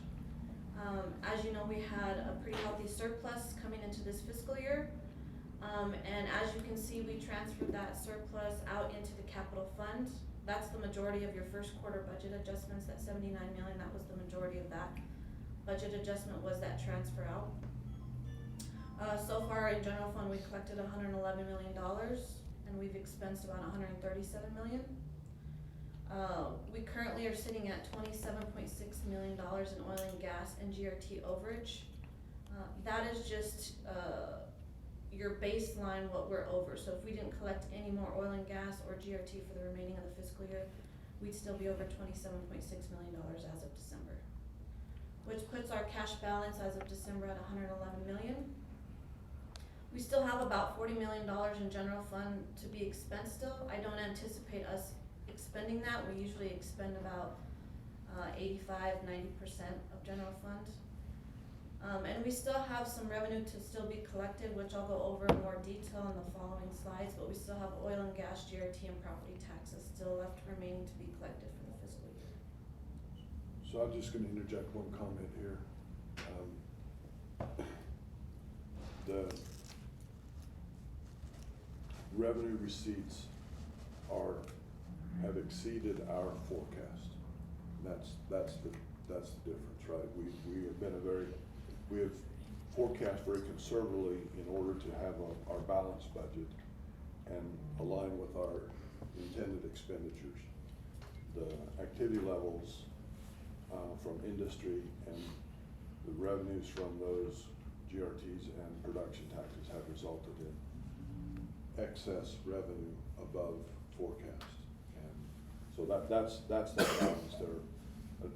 As you know, we had a pretty healthy surplus coming into this fiscal year. And as you can see, we transferred that surplus out into the capital fund. That's the majority of your first quarter budget adjustments, that $79 million, that was the majority of that budget adjustment was that transfer out. So far in general fund, we collected $111 million and we've expensed about $137 million. We currently are sitting at $27.6 million in oil and gas and GRT overage. That is just your baseline, what we're over. So if we didn't collect any more oil and gas or GRT for the remaining of the fiscal year, we'd still be over $27.6 million as of December, which puts our cash balance as of December at $111 million. We still have about $40 million in general fund to be expensed still. I don't anticipate us expending that. We usually expend about 85-90% of general fund. And we still have some revenue to still be collected, which I'll go over in more detail in the following slides, but we still have oil and gas, GRT, and property taxes still left remaining to be collected for the fiscal year. So I'm just gonna interject one comment here. The revenue receipts have exceeded our forecast. That's the difference, right? We have forecast very conservatively in order to have our balanced budget and align with our intended expenditures. The activity levels from industry and the revenues from those GRTs and production taxes have resulted in excess revenue above forecast. And so that's the balance there.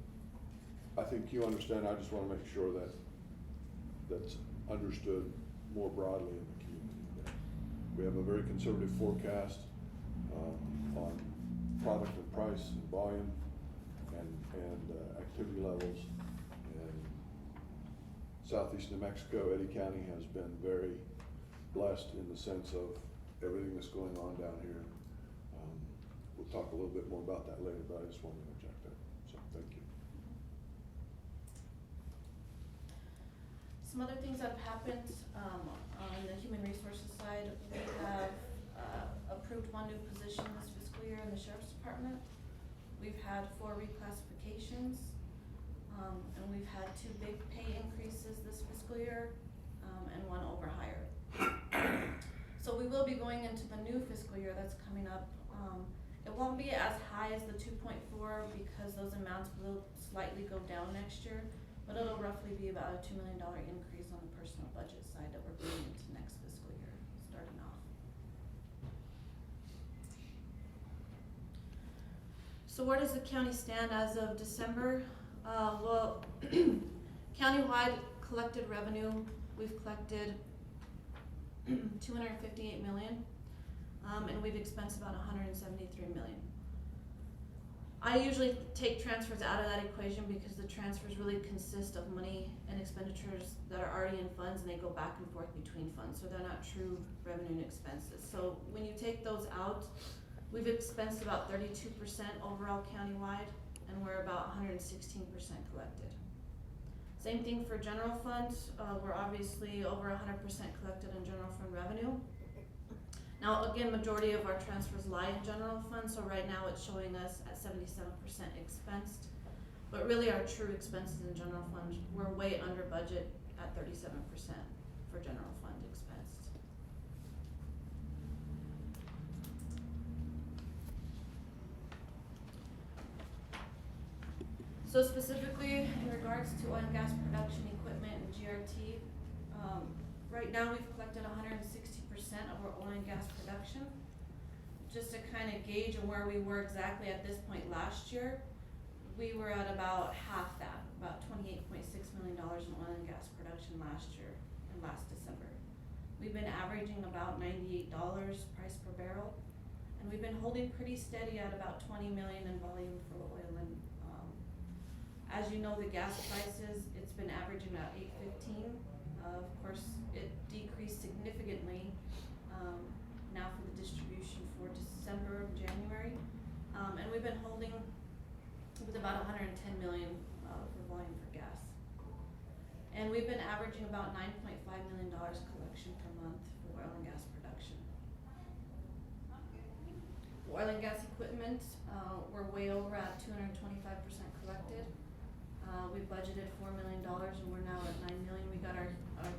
I think you understand. I just want to make sure that that's understood more broadly in the community. We have a very conservative forecast on product and price and volume and activity levels. And Southeast New Mexico, Eddy County has been very blessed in the sense of everything that's going on down here. We'll talk a little bit more about that later, but I just want to interject that. So thank you. Some other things that have happened on the human resources side, we have approved one new position this fiscal year in the Sheriff's Department. We've had 4 reclassifications, and we've had 2 big pay increases this fiscal year, and 1 overhire. So we will be going into the new fiscal year that's coming up. It won't be as high as the 2.4 because those amounts will slightly go down next year, but it'll roughly be about a $2 million increase on the personal budget side that we're bringing into next fiscal year, starting off. So where does the county stand as of December? Well, countywide collected revenue, we've collected $258 million, and we've expensed about $173 million. I usually take transfers out of that equation because the transfers really consist of money and expenditures that are already in funds and they go back and forth between funds, so they're not true revenue and expenses. So when you take those out, we've expensed about 32% overall countywide, and we're about 116% collected. Same thing for general fund. We're obviously over 100% collected in general fund revenue. Now, again, majority of our transfers lie in general fund, so right now it's showing us at 77% expensed. But really our true expenses in general fund, we're way under budget at 37% for general fund expensed. So specifically in regards to oil and gas production equipment and GRT, right now we've collected 160% of our oil and gas production. Just to kind of gauge on where we were exactly at this point last year, we were at about half that, about $28.6 million in oil and gas production last year and last December. We've been averaging about $98 price per barrel, and we've been holding pretty steady at about 20 million in volume for oil. And as you know, the gas prices, it's been averaging about $8.15. Of course, it decreased significantly now for the distribution for December and January, and we've been holding with about 110 million for volume for gas. And we've been averaging about $9.5 million collection per month for oil and gas production. Oil and gas equipment, we're way over at 225% collected. We budgeted $4 million and we're now at $9 million. We got our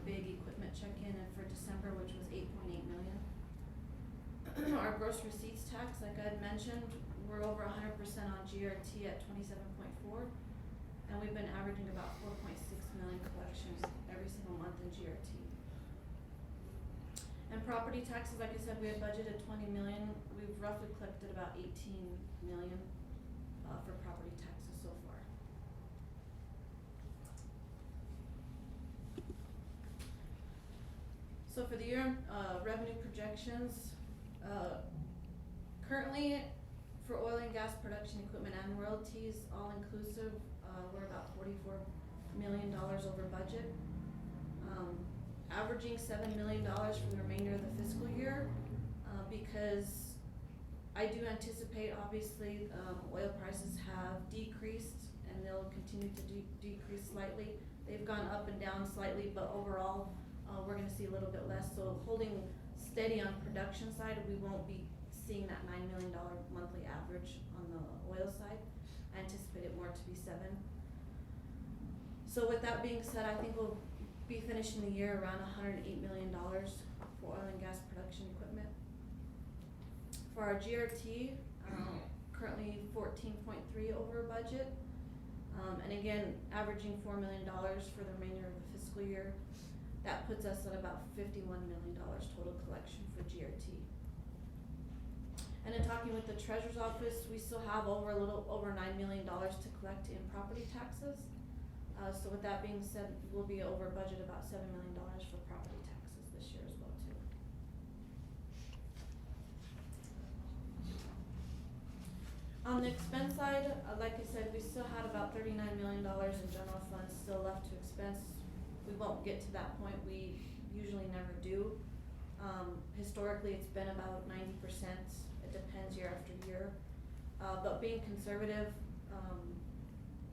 big equipment check-in for December, which was $8.8 million. Our gross receipts tax, like I had mentioned, we're over 100% on GRT at 27.4, and we've been averaging about 4.6 million collections every single month in GRT. And property taxes, like I said, we had budgeted 20 million. We've roughly collected about 18 million for property taxes so far. So for the year, revenue projections, currently for oil and gas production equipment and royalties, all inclusive, we're about $44 million over budget. averaging $7 million for the remainder of the fiscal year, because I do anticipate, obviously, oil prices have decreased and they'll continue to decrease slightly. They've gone up and down slightly, but overall, we're gonna see a little bit less. So holding steady on production side, we won't be seeing that $9 million monthly average on the oil side. I anticipate it more to be 7. So with that being said, I think we'll be finishing the year around $108 million for oil and gas production equipment. For our GRT, currently 14.3 over budget, and again, averaging $4 million for the remainder of the fiscal year. That puts us at about $51 million total collection for GRT. And in talking with the treasurer's office, we still have a little over $9 million to collect in property taxes. So with that being said, we'll be over budget about $7 million for property taxes this year as well too. On the expense side, like I said, we still had about $39 million in general funds still left to expense. We won't get to that point, we usually never do. Historically, it's been about 90%, it depends year after year. But being conservative,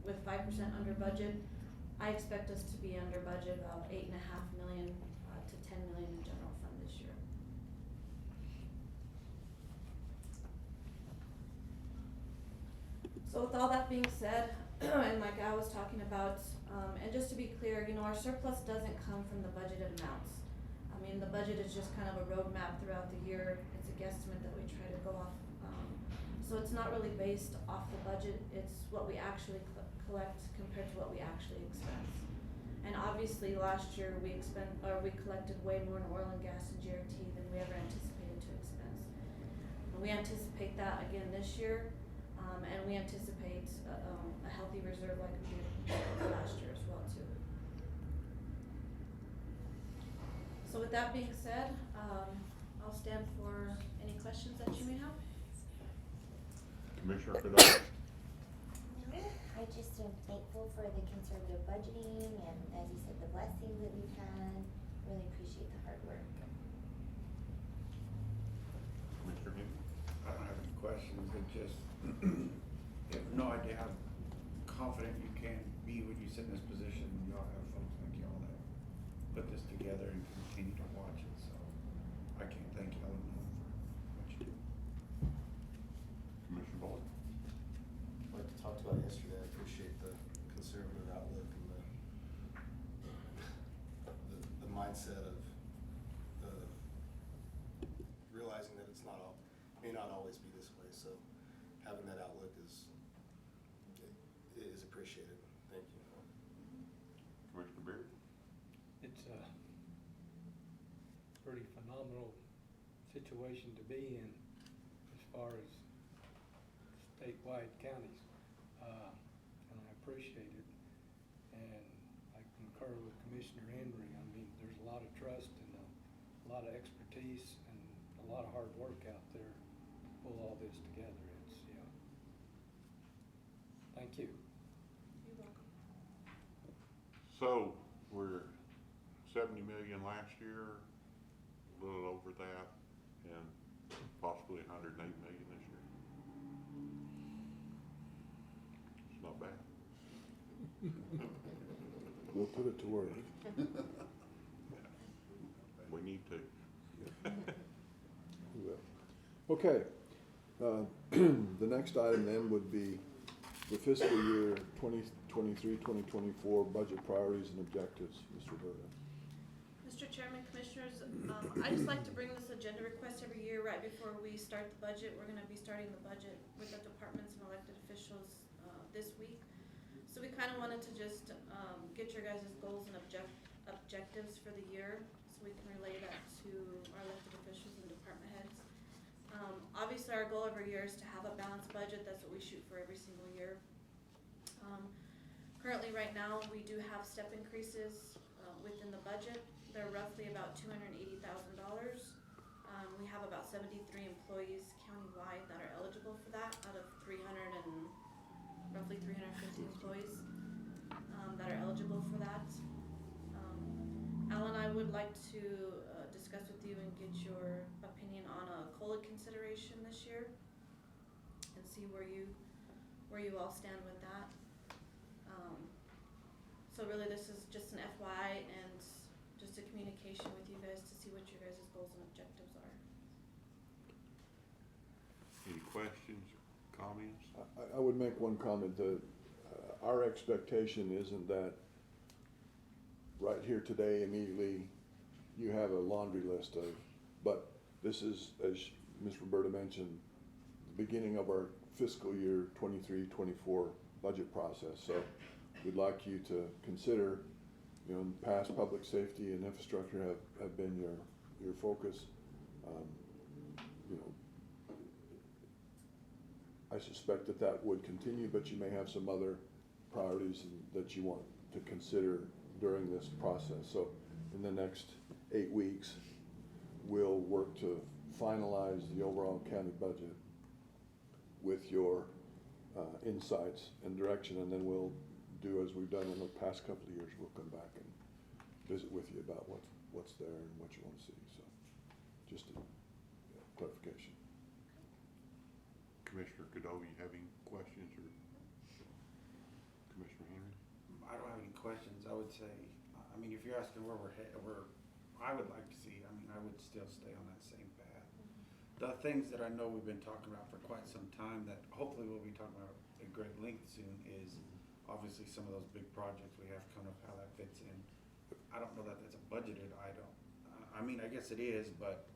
with 5% under budget, I expect us to be under budget about $8.5 million to $10 million in general fund this year. So with all that being said, and like I was talking about, and just to be clear, our surplus doesn't come from the budgeted amounts. I mean, the budget is just kind of a roadmap throughout the year. It's a guesstimate that we try to go off. So it's not really based off the budget. It's what we actually collect compared to what we actually expense. And obviously last year we collected way more in oil and gas and GRT than we ever anticipated to expense. And we anticipate that again this year. And we anticipate a healthy reserve like we did last year as well too. So with that being said, I'll stand for any questions that you may have. Commissioner Cordova? I just am thankful for the conservative budgeting and, as you said, the blessings that we've had. Really appreciate the hard work. Commissioner Henry? I don't have any questions, it just, you have no idea how confident you can be when you sit in this position. Y'all have folks like y'all that put this together and continue to watch it, so I can't thank y'all enough for what you do. Commissioner Boyd? Like we talked about yesterday, I appreciate the conservative outlook and the mindset of realizing that may not always be this way. So having that outlook is appreciated. Thank you. Commissioner Beard? It's a pretty phenomenal situation to be in as far as statewide counties, and I appreciate it. And I concur with Commissioner Henry. I mean, there's a lot of trust and a lot of expertise and a lot of hard work out there to pull all this together. It's, thank you. You're welcome. So, we're 70 million last year, a little over that, and possibly 108 million this year. It's not bad. We'll put it to work. We need to. We will. Okay, the next item then would be the fiscal year 2023-2024 budget priorities and objectives. Mr. Berta. Mr. Chairman, Commissioners, I just like to bring this agenda request every year right before we start the budget. We're gonna be starting the budget with the departments and elected officials this week. So we kinda wanted to just get your guys' goals and objectives for the year, so we can relay that to our elected officials and department heads. Obviously our goal every year is to have a balanced budget. That's what we shoot for every single year. Currently right now we do have step increases within the budget. They're roughly about $280,000. We have about 73 employees countywide that are eligible for that out of roughly 350 employees that are eligible for that. Alan, I would like to discuss with you and get your opinion on a COLA consideration this year and see where you all stand with that. So really this is just an FYI and just a communication with you guys to see what your guys' goals and objectives are. Any questions, comments? I would make one comment that our expectation isn't that right here today immediately you have a laundry list of, but this is, as Ms. Roberta mentioned, the beginning of our fiscal year 23-24 budget process. So we'd like you to consider, you know, in the past, public safety and infrastructure have been your focus. You know, I suspect that would continue, but you may have some other priorities that you want to consider during this process. So in the next 8 weeks, we'll work to finalize the overall county budget with your insights and direction, and then we'll do as we've done in the past couple of years. We'll come back and visit with you about what's there and what you want to see. So just a clarification. Commissioner Cordova, you have any questions, or Commissioner Henry? I don't have any questions. I would say, I mean, if you're asking where I would like to see, I mean, I would still stay on that same path. The things that I know we've been talking about for quite some time that hopefully we'll be talking about at great length soon is obviously some of those big projects we have coming up, how that fits in. I don't know that that's a budgeted item. I mean, I guess it is, but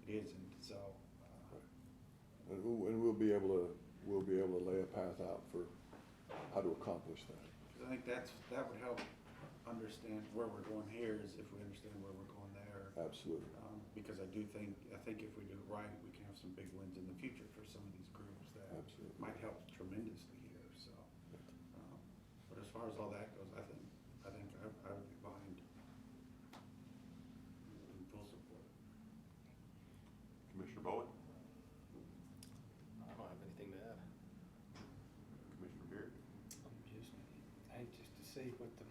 it isn't, so. And we'll be able to lay a path out for how to accomplish that. Because I think that would help understand where we're going here, is if we understand where we're going there. Absolutely. Because I think if we do it right, we can have some big wins in the future for some of these groups that Absolutely. might help tremendously here. So, but as far as all that goes, I think I would be behind in full support. Commissioner Bowen? I don't have anything to add. Commissioner Beard? I'm just anxious to see what the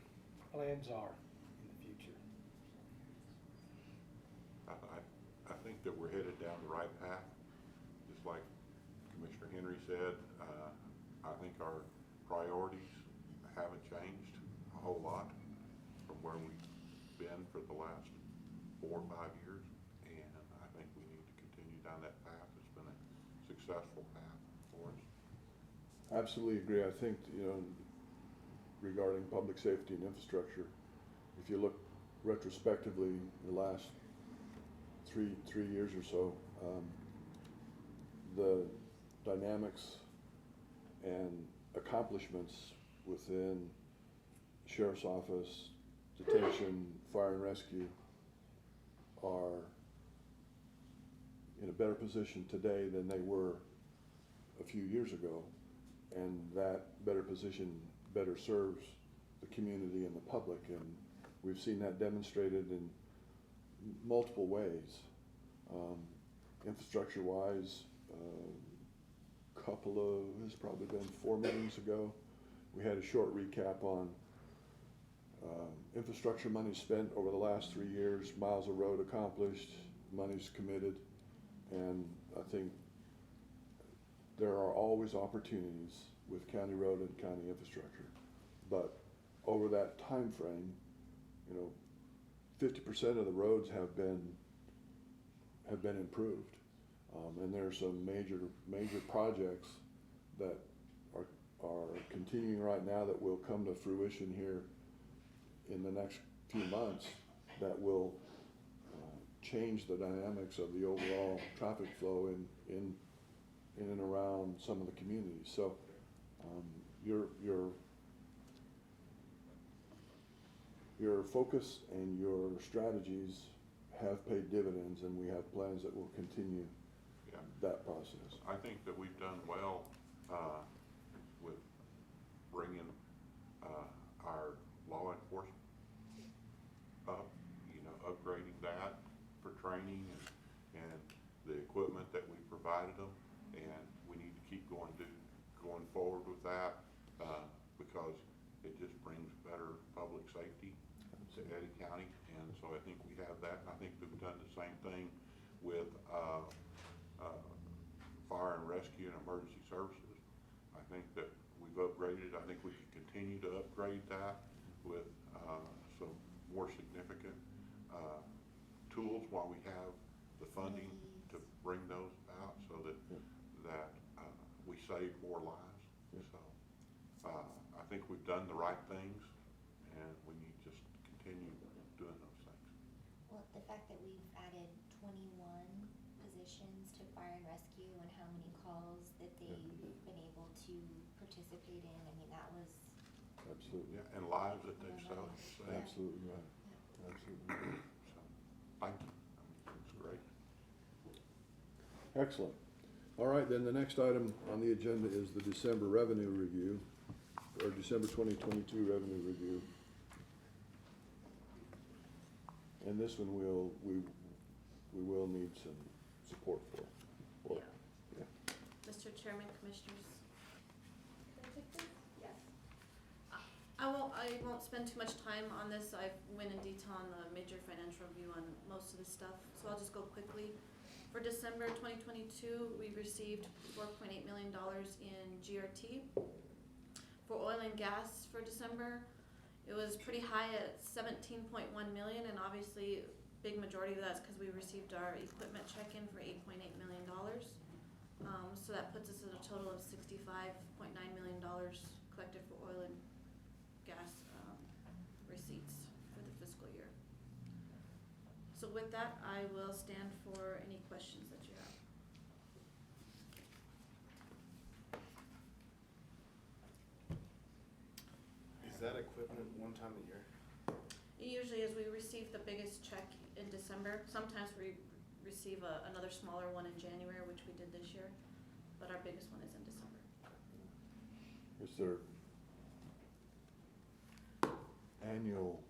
plans are in the future. I think that we're headed down the right path. Just like Commissioner Henry said, I think our priorities haven't changed a whole lot from where we've been for the last 4 or 5 years, and I think we need to continue down that path. It's been a successful path for us. Absolutely agree. I think, you know, regarding public safety and infrastructure, if you look retrospectively the last three years or so, the dynamics and accomplishments within Sheriff's Office, detention, fire and rescue are in a better position today than they were a few years ago, and that better position better serves the community and the public, and we've seen that demonstrated in multiple ways. Infrastructure-wise, it's probably been 4 meetings ago, we had a short recap on infrastructure money spent over the last 3 years, miles of road accomplished, monies committed, and I think there are always opportunities with county road and county infrastructure, but over that time frame, you know, 50% of the roads have been improved, and there's some major projects that are continuing right now that will come to fruition here in the next few months that will change the dynamics of the overall traffic flow in and around some of the communities. So your focus and your strategies have paid dividends, and we have plans that will continue that process. I think that we've done well with bringing our law enforcement up, you know, upgrading that for training and the equipment that we provided them, and we need to keep going forward with that because it just brings better public safety to Eddy County, and so I think we have that. I think we've done the same thing with, fire and rescue and emergency services. I think that we've upgraded, I think we can continue to upgrade that with, some more significant, tools while we have the funding to bring those out so that, we save more lives. So, I think we've done the right things and we need to just continue doing those things. Well, the fact that we've added 21 positions to fire and rescue and how many calls that they've been able to participate in, I mean, that was, Absolutely. Yeah, and lives that they've saved. Absolutely right. Absolutely right. So, thank you. I mean, it's great. Excellent. All right, then the next item on the agenda is the December revenue review, or December 2022 revenue review. And this one we will need some support for. Yeah. Mr. Chairman, Commissioners, Can I take this? Yes. I won't spend too much time on this. I went in detail on the major financial review on most of the stuff, so I'll just go quickly. For December 2022, we received $4.8 million in GRT. For oil and gas for December, it was pretty high at 17.1 million, and obviously big majority of that's because we received our equipment check-in for $8.8 million. So that puts us at a total of $65.9 million collected for oil and gas receipts for the fiscal year. So with that, I will stand for any questions that you have. Is that equipment one time a year? Usually as we receive the biggest check in December, sometimes we receive another smaller one in January, which we did this year, but our biggest one is in December. Is there annual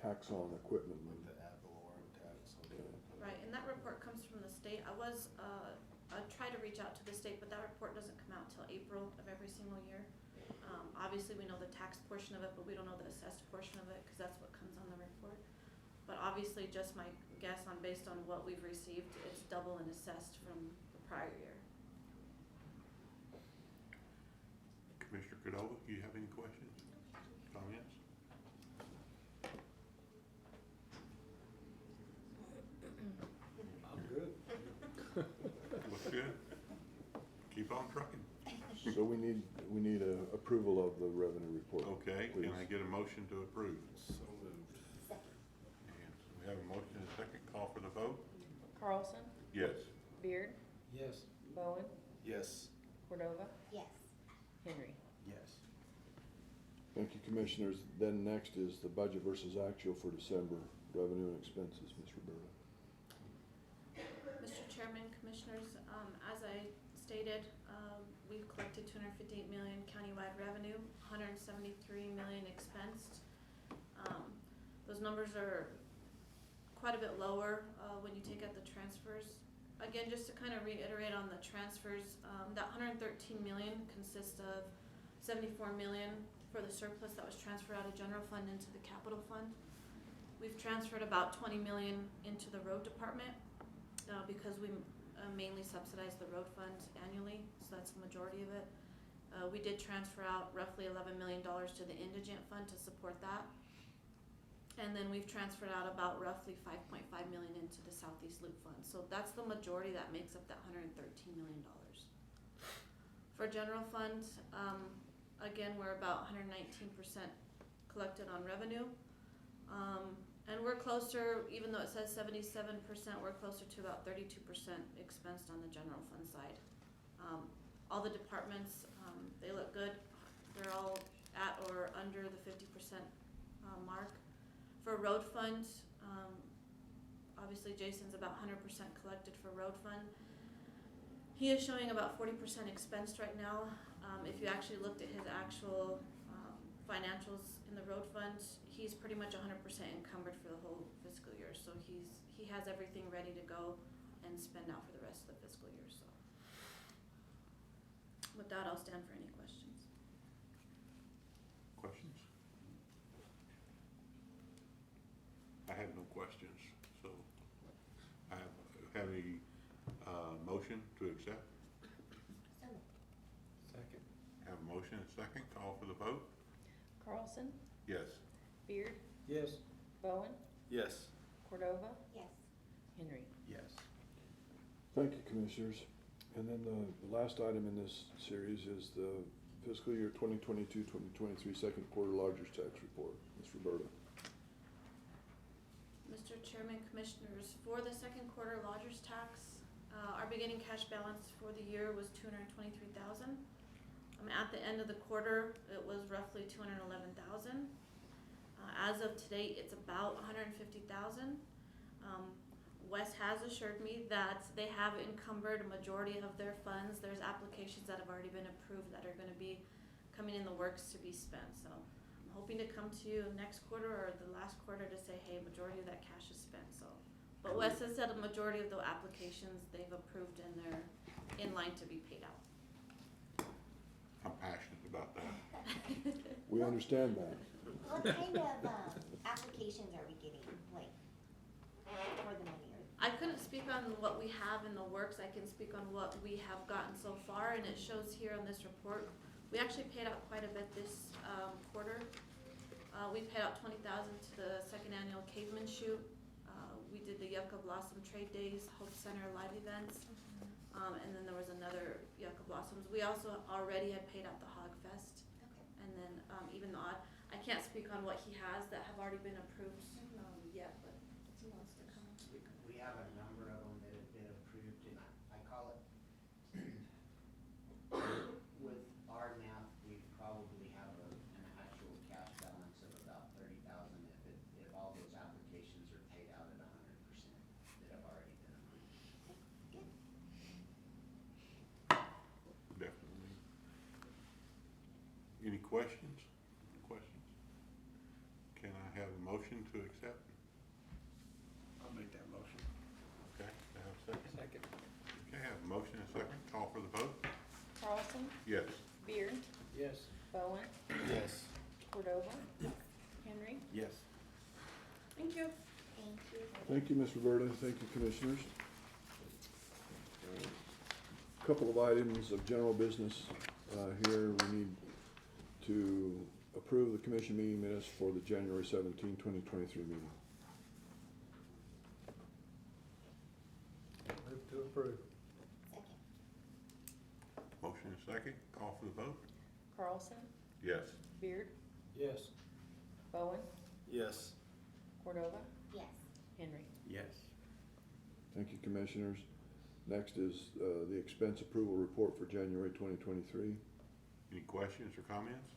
tax on equipment? Like the ad valorem tax? Right, and that report comes from the state. I try to reach out to the state, but that report doesn't come out till April of every single year. Obviously, we know the tax portion of it, but we don't know the assessed portion of it, because that's what comes on the report. But obviously, just my guess on based on what we've received, it's double and assessed from the prior year. Commissioner Cordova, do you have any questions, comments? I'm good. Looks good. Keep on trucking. So we need a approval of the revenue report. Okay, please. can I get a motion to approve? So moved. And we have a motion and a second. Call for the vote? Carlson, Yes. Beard, Yes. Bowen, Yes. Cordova, yes. Henry. Yes. Thank you, Commissioners. Then next is the budget versus actual for December, revenue and expenses, Ms. Roberta. Mr. Chairman, Commissioners, as I stated, we've collected 258 million countywide revenue, 173 million expensed. Those numbers are quite a bit lower when you take out the transfers. Again, just to kind of reiterate on the transfers, that 113 million consists of 74 million for the surplus that was transferred out of general fund into the capital fund. We've transferred about 20 million into the road department because we mainly subsidize the road fund annually, so that's the majority of it. We did transfer out roughly $11 million to the indigent fund to support that. And then we've transferred out about roughly 5.5 million into the Southeast Loop Fund. So that's the majority that makes up that $113 million. For general fund, again, we're about 119% collected on revenue. And we're closer, even though it says 77%, we're closer to about 32% expensed on the general fund side. All the departments, they look good. They're all at or under the 50% mark. For road fund, obviously Jason's about 100% collected for road fund. He is showing about 40% expensed right now. If you actually looked at his actual financials in the road fund, he's pretty much 100% encumbered for the whole fiscal year. So he has everything ready to go and spend out for the rest of the fiscal year. So with that, I'll stand for any questions. Questions? questions, so I have a motion to accept. So, Second. Have a motion and second, call for the vote. Carlson, Yes. Beard, Yes. Bowen, Yes. Cordova, yes. Henry. Yes. Thank you, Commissioners. And then the last item in this series is the fiscal year 2022-2023 second quarter lodgers tax report. Ms. Roberta. Mr. Chairman, Commissioners, for the second quarter lodgers tax, our beginning cash balance for the year was $223,000. At the end of the quarter, it was roughly $211,000. As of today, it's about $150,000. Wes has assured me that they have encumbered a majority of their funds. There's applications that have already been approved that are going to be coming in the works to be spent. So I'm hoping to come to you next quarter or the last quarter to say, hey, majority of that cash is spent. So, but Wes has said a majority of the applications they've approved and they're in line to be paid out. I'm passionate about that. We understand that. What kind of, applications are we getting, like, for the money? I couldn't speak on what we have in the works. I can speak on what we have gotten so far, and it shows here on this report. We actually paid out quite a bit this quarter. We paid out $20,000 to the second annual Caveman Shoot. We did the Yucca Blossom Trade Days, Hope Center live events, and then there was another Yucca Blossoms. We also already had paid out the Hog Fest, and then even the odd. I can't speak on what he has that have already been approved yet, but if he wants to come. We have a number of them that have been approved, and I call it, with our math, we probably have an actual cash balance of about $30,000 if all those applications are paid out at 100% that have already been approved. Definitely. Any questions? Can I have a motion to accept? I'll make that motion. Okay, do I have a second? Second. Okay, I have a motion and a second, call for the vote. Carlson, Yes. Beard, Yes. Bowen, Yes. Cordova, Henry. Yes. Thank you. Thank you. Thank you, Ms. Roberta. Thank you, Commissioners. Couple of items of general business here. We need to approve the commission meeting minutes for the January 17, 2023 meeting. Move to approve. Second. Motion and second, call for the vote. Carlson, Yes. Beard, Yes. Bowen, Yes. Cordova, Yes. Henry. Yes. Thank you, Commissioners. Next is the expense approval report for January 2023. Any questions or comments?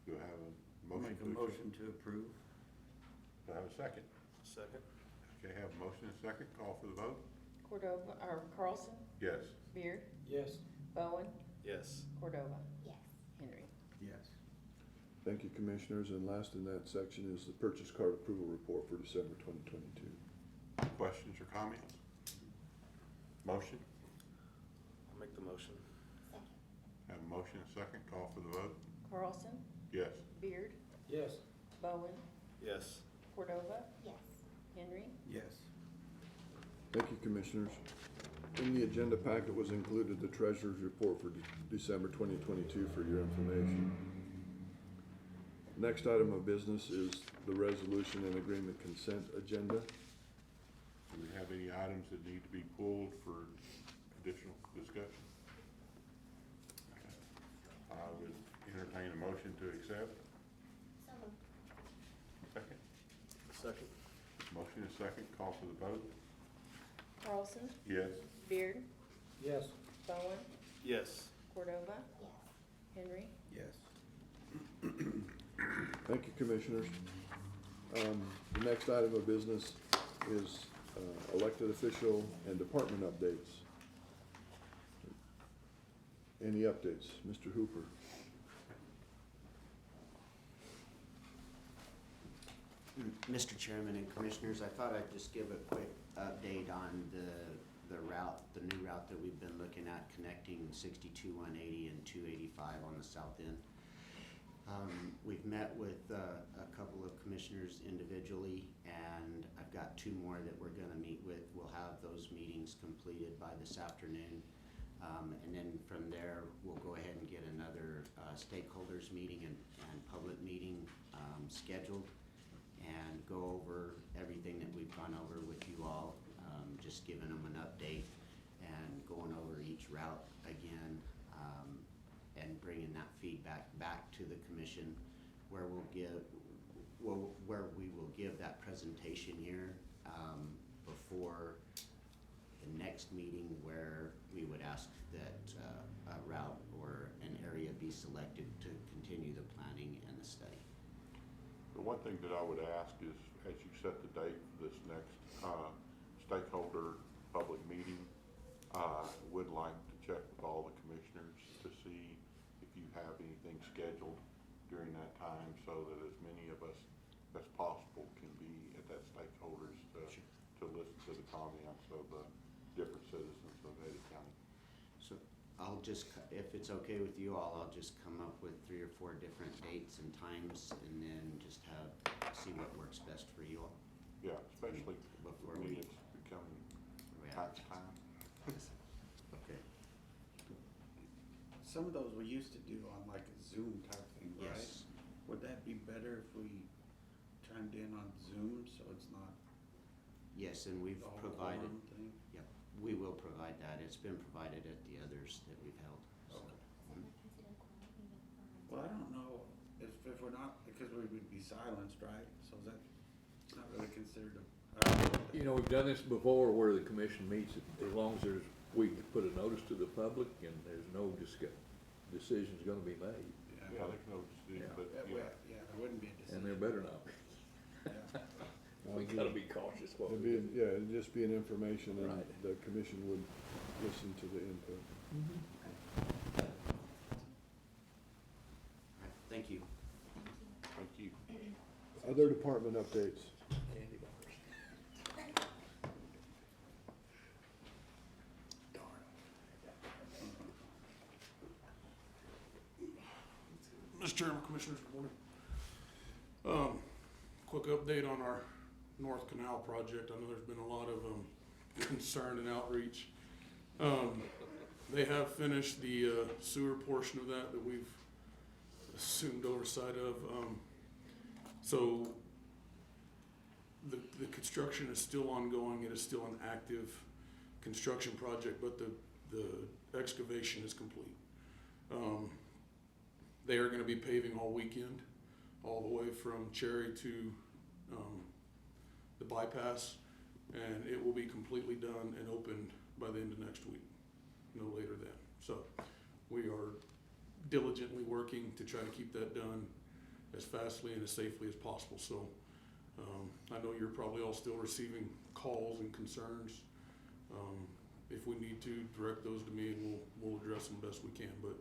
Do I have a I'll motion? make a to accept? motion to approve. Do I have a second? Second. Okay, have a motion and a second, call for the vote. Cordova, or Carlson, Yes. Beard, Yes. Bowen, Yes. Cordova, Yes. Henry. Yes. Thank you, Commissioners. And last in that section is the purchase card approval report for December 2022. Questions or comments? Motion? I'll make the motion. Second. Have a motion and a second, call for the vote. Carlson, Yes. Beard, Yes. Bowen, Yes. Cordova, Yes. Henry. Yes. Thank you, Commissioners. In the agenda packet was included the Treasurer's report for December 2022 for your information. Next item of business is the resolution and agreement consent agenda. Do we have any items that need to be pulled for additional discussion? Okay. I would entertain a motion to accept. So moved. Second. Second. Motion is second, call for the vote. Carlson, Yes. Beard, Yes. Bowen, Yes. Cordova, Yes. Henry. Yes. Thank you, Commissioners. The next item of business is elected official and department updates. Any updates? Mr. Hooper? Mr. Chairman and Commissioners, I thought I'd just give a quick update on the route, the new route that we've been looking at connecting 62 180 and 285 on the south end. We've met with a couple of commissioners individually, and I've got 2 more that we're gonna meet with. We'll have those meetings completed by this afternoon. And then from there, we'll go ahead and get another stakeholders meeting and public meeting scheduled, and go over everything that we've gone over with you all, just giving them an update and going over each route again, and bringing that feedback back to the commission, where we will give that presentation here before the next meeting, where we would ask that a route or an area be selected to continue the planning and the study. The one thing that I would ask is, as you set the date for this next stakeholder public meeting, would like to check with all the commissioners to see if you have anything scheduled during that time, so that as many of us as possible can be at that stakeholders to listen to the comments of the different citizens of Eddy County. So I'll just, if it's okay with you all, I'll just come up with 3 or 4 different dates and times, and then just see what works best for you all. Yeah, especially before for me, it's becoming tax time. Okay. Some of those we used to do on like a Zoom type thing, right? Yes. Would that be better if we chimed in on Zoom, so it's not Yes, and we've the whole provided, quorum thing? yep, we will provide that. It's been provided at the others that we've held. So. Well, I don't know if we're not, because we would be silenced, right? So is that, it's not really considered a. You know, we've done this before where the commission meets, as long as we can put a notice to the public and there's no decision's gonna be made. Yeah, they can oversee, but Yeah, there wouldn't be a decision. And there better not be. We gotta be cautious what we do. It'd just be an information, and Right. the commission would listen to the input. All right, thank you. thank you. Other department updates. Candy bars. Mr. Chairman, Commissioners, good morning. Quick update on our North Canal project. I know there's been a lot of concern and outreach. They have finished the sewer portion of that we've assumed oversight of. So the construction is still ongoing. It is still an active construction project, but the excavation is complete. They are gonna be paving all weekend, all the way from Cherry to the bypass, and it will be completely done and opened by the end of next week, no later than. So we are diligently working to try to keep that done as fastly and as safely as possible. So I know you're probably all still receiving calls and concerns. If we need to, direct those to me and we'll address them best we can. But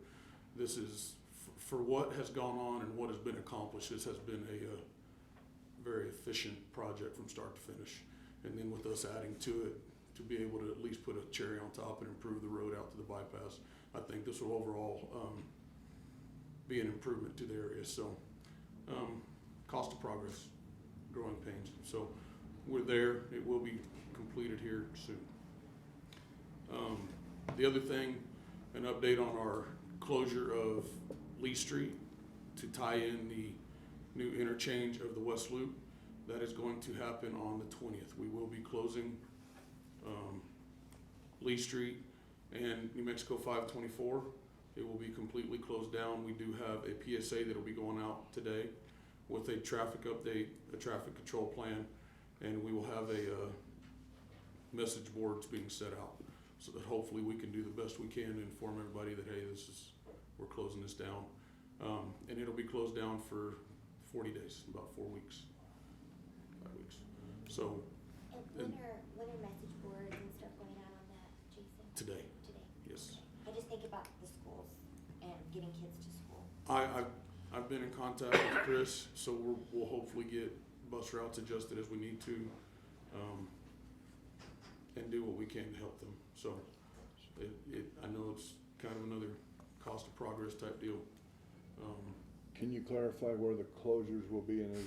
this is, for what has gone on and what has been accomplished, this has been a very efficient project from start to finish. And then with us adding to it, to be able to at least put a cherry on top and improve the road out to the bypass, I think this will overall be an improvement to the area. So cost of progress, growing pains. So we're there. It will be completed here soon. The other thing, an update on our closure of Lee Street to tie in the new interchange of the West Loop. That is going to happen on the 20th. We will be closing Lee Street and New Mexico 524. It will be completely closed down. We do have a PSA that will be going out today with a traffic update, a traffic control plan, and we will have a message boards being set out so that hopefully we can do the best we can to inform everybody that, hey, we're closing this down. And it'll be closed down for 40 days, about 4 weeks, 5 weeks. So. And when are message boards and stuff going out on that, Jason? Today. Today? Yes. I just think about the schools and getting kids to school. I've been in contact with Chris, so we'll hopefully get bus routes adjusted as we need to, and do what we can to help them. So I know it's kind of another cost of progress type deal. Can you clarify where the closures will be, and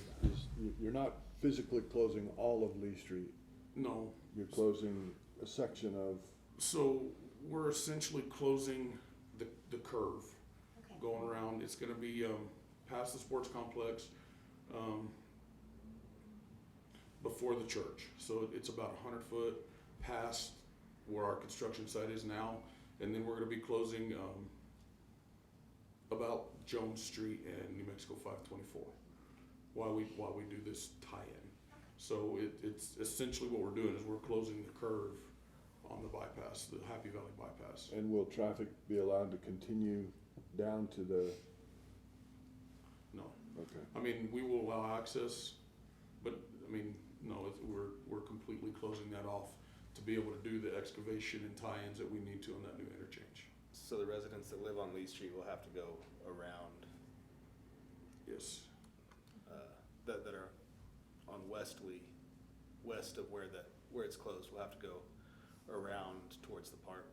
you're not physically closing all of Lee Street? No. You're closing a section of, So we're essentially closing the curve Okay. going around. It's gonna be, past the sports complex, before the church. So it's about 100 foot past where our construction site is now. And then we're gonna be closing, about Jones Street and New Mexico 524 while we do this tie-in. So it's essentially what we're doing is we're closing the curve on the bypass, the Happy Valley bypass. and will traffic be allowed to continue down to the, No, okay. I mean, we will allow access, but I mean, no, we're completely closing that off to be able to do the excavation and tie-ins that we need to on that new interchange. So the residents that live on Lee Street will have to go around, Yes. that are on West Lee, west of where it's closed, will have to go around towards the park.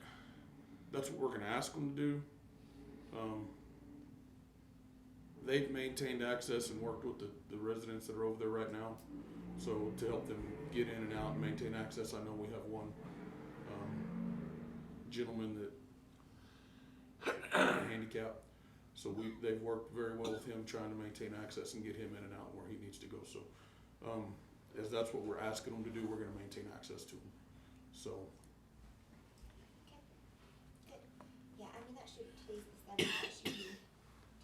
That's what we're gonna ask them to do. They've maintained access and worked with the residents that are over there right now. So to help them get in and out and maintain access, I know we have one, gentleman that handicapped. So they've worked very well with him trying to maintain access and get him in and out where he needs to go. So, as that's what we're asking them to do, we're gonna maintain access to him. So, Okay, good. Yeah, I mean, that should, today's the 7th, that should be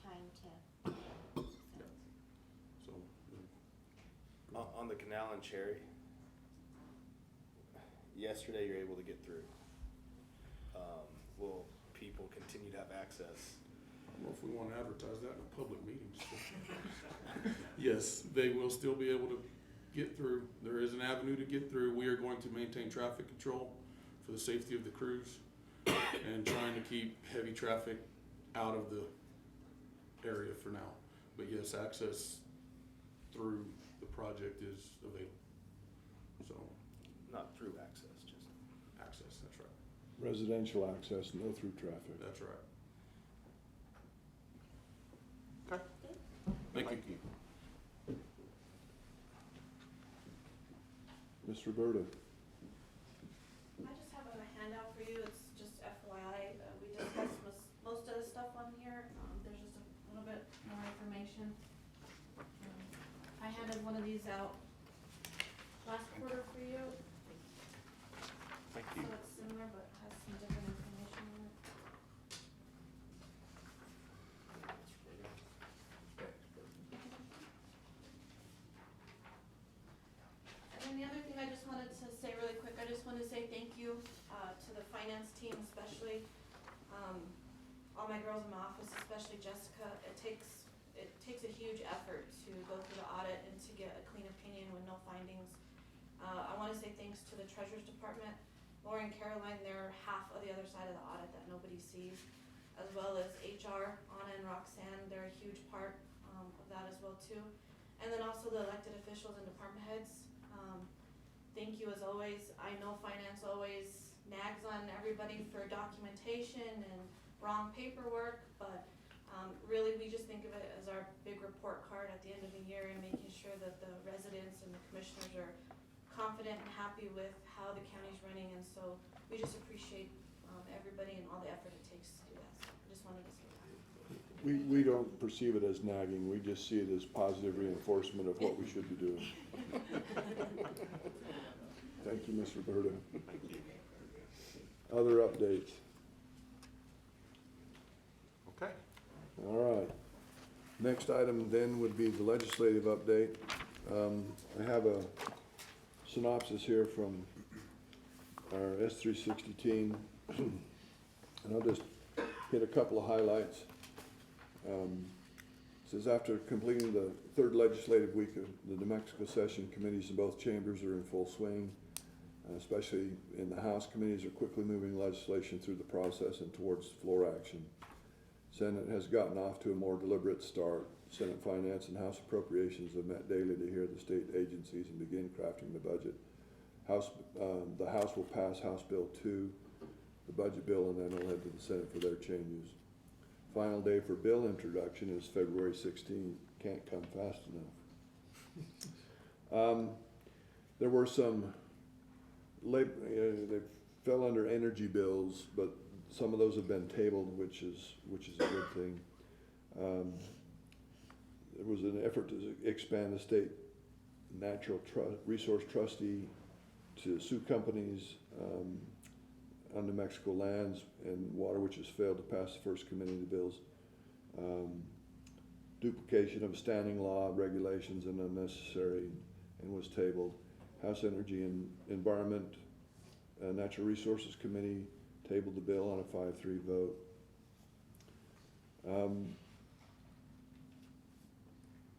time to, so, On the canal and Cherry, yesterday you're able to get through. Will people continue to have access? I don't know if we wanna advertise that in a public meeting. So. Yes, they will still be able to get through. There is an avenue to get through. We are going to maintain traffic control for the safety of the crews and trying to keep heavy traffic out of the area for now. But yes, access through the project is available. So, Not through access, just. access, that's right. Residential access, no through traffic. That's right. Okay. Thank you. Ms. Roberta, I just have a handout for you, it's just FYI, we discussed most of the stuff on here, there's just a little bit more information. I handed one of these out last quarter for you. Thank So it's similar, but has some different information on it. And then the other thing I just wanted to say really quick, I just wanted to say thank you, to the finance team especially, all my girls in my office, especially Jessica. It takes a huge effort to go through the audit and to get a clean opinion with no findings. I wanna say thanks to the Treasurer's Department, Lori and Caroline, they're half of the other side of the audit that nobody sees, as well as HR, Anna and Roxanne, they're a huge part, of that as well too. And then also the elected officials and department heads, thank you as always. I know finance always nags on everybody for documentation and wrong paperwork, but really we just think of it as our big report card at the end of the year and making sure that the residents and the commissioners are confident and happy with how the county's running, and so we just appreciate everybody and all the effort it takes to do that. So I just wanted to say that. we don't perceive it as nagging, we just see it as positive reinforcement of what we should be doing. Thank you, Ms. Roberta. Other updates? Okay. All right. Next item then would be the legislative update. I have a synopsis here from our S360 team, and I'll just hit a couple of highlights. It says, after completing the third legislative week of the New Mexico session, committees in both chambers are in full swing, especially in the House. Committees are quickly moving legislation through the process and towards floor action. Senate has gotten off to a more deliberate start. Senate Finance and House Appropriations have met daily to hear the state agencies and begin crafting the budget. The House will pass House Bill 2, the budget bill, and then it'll head to the Senate for their changes. final day for bill introduction is February 16th. Can't come fast enough. There were some, they fell under energy bills, but some of those have been tabled, which is a good thing. There was an effort to expand the state natural resource trustee to sue companies on New Mexico lands and water, which has failed to pass the first committee of the bills. Duplication of standing law regulations and unnecessary, and was tabled. House Energy and Environment Natural Resources Committee tabled the bill on a 5-3 vote.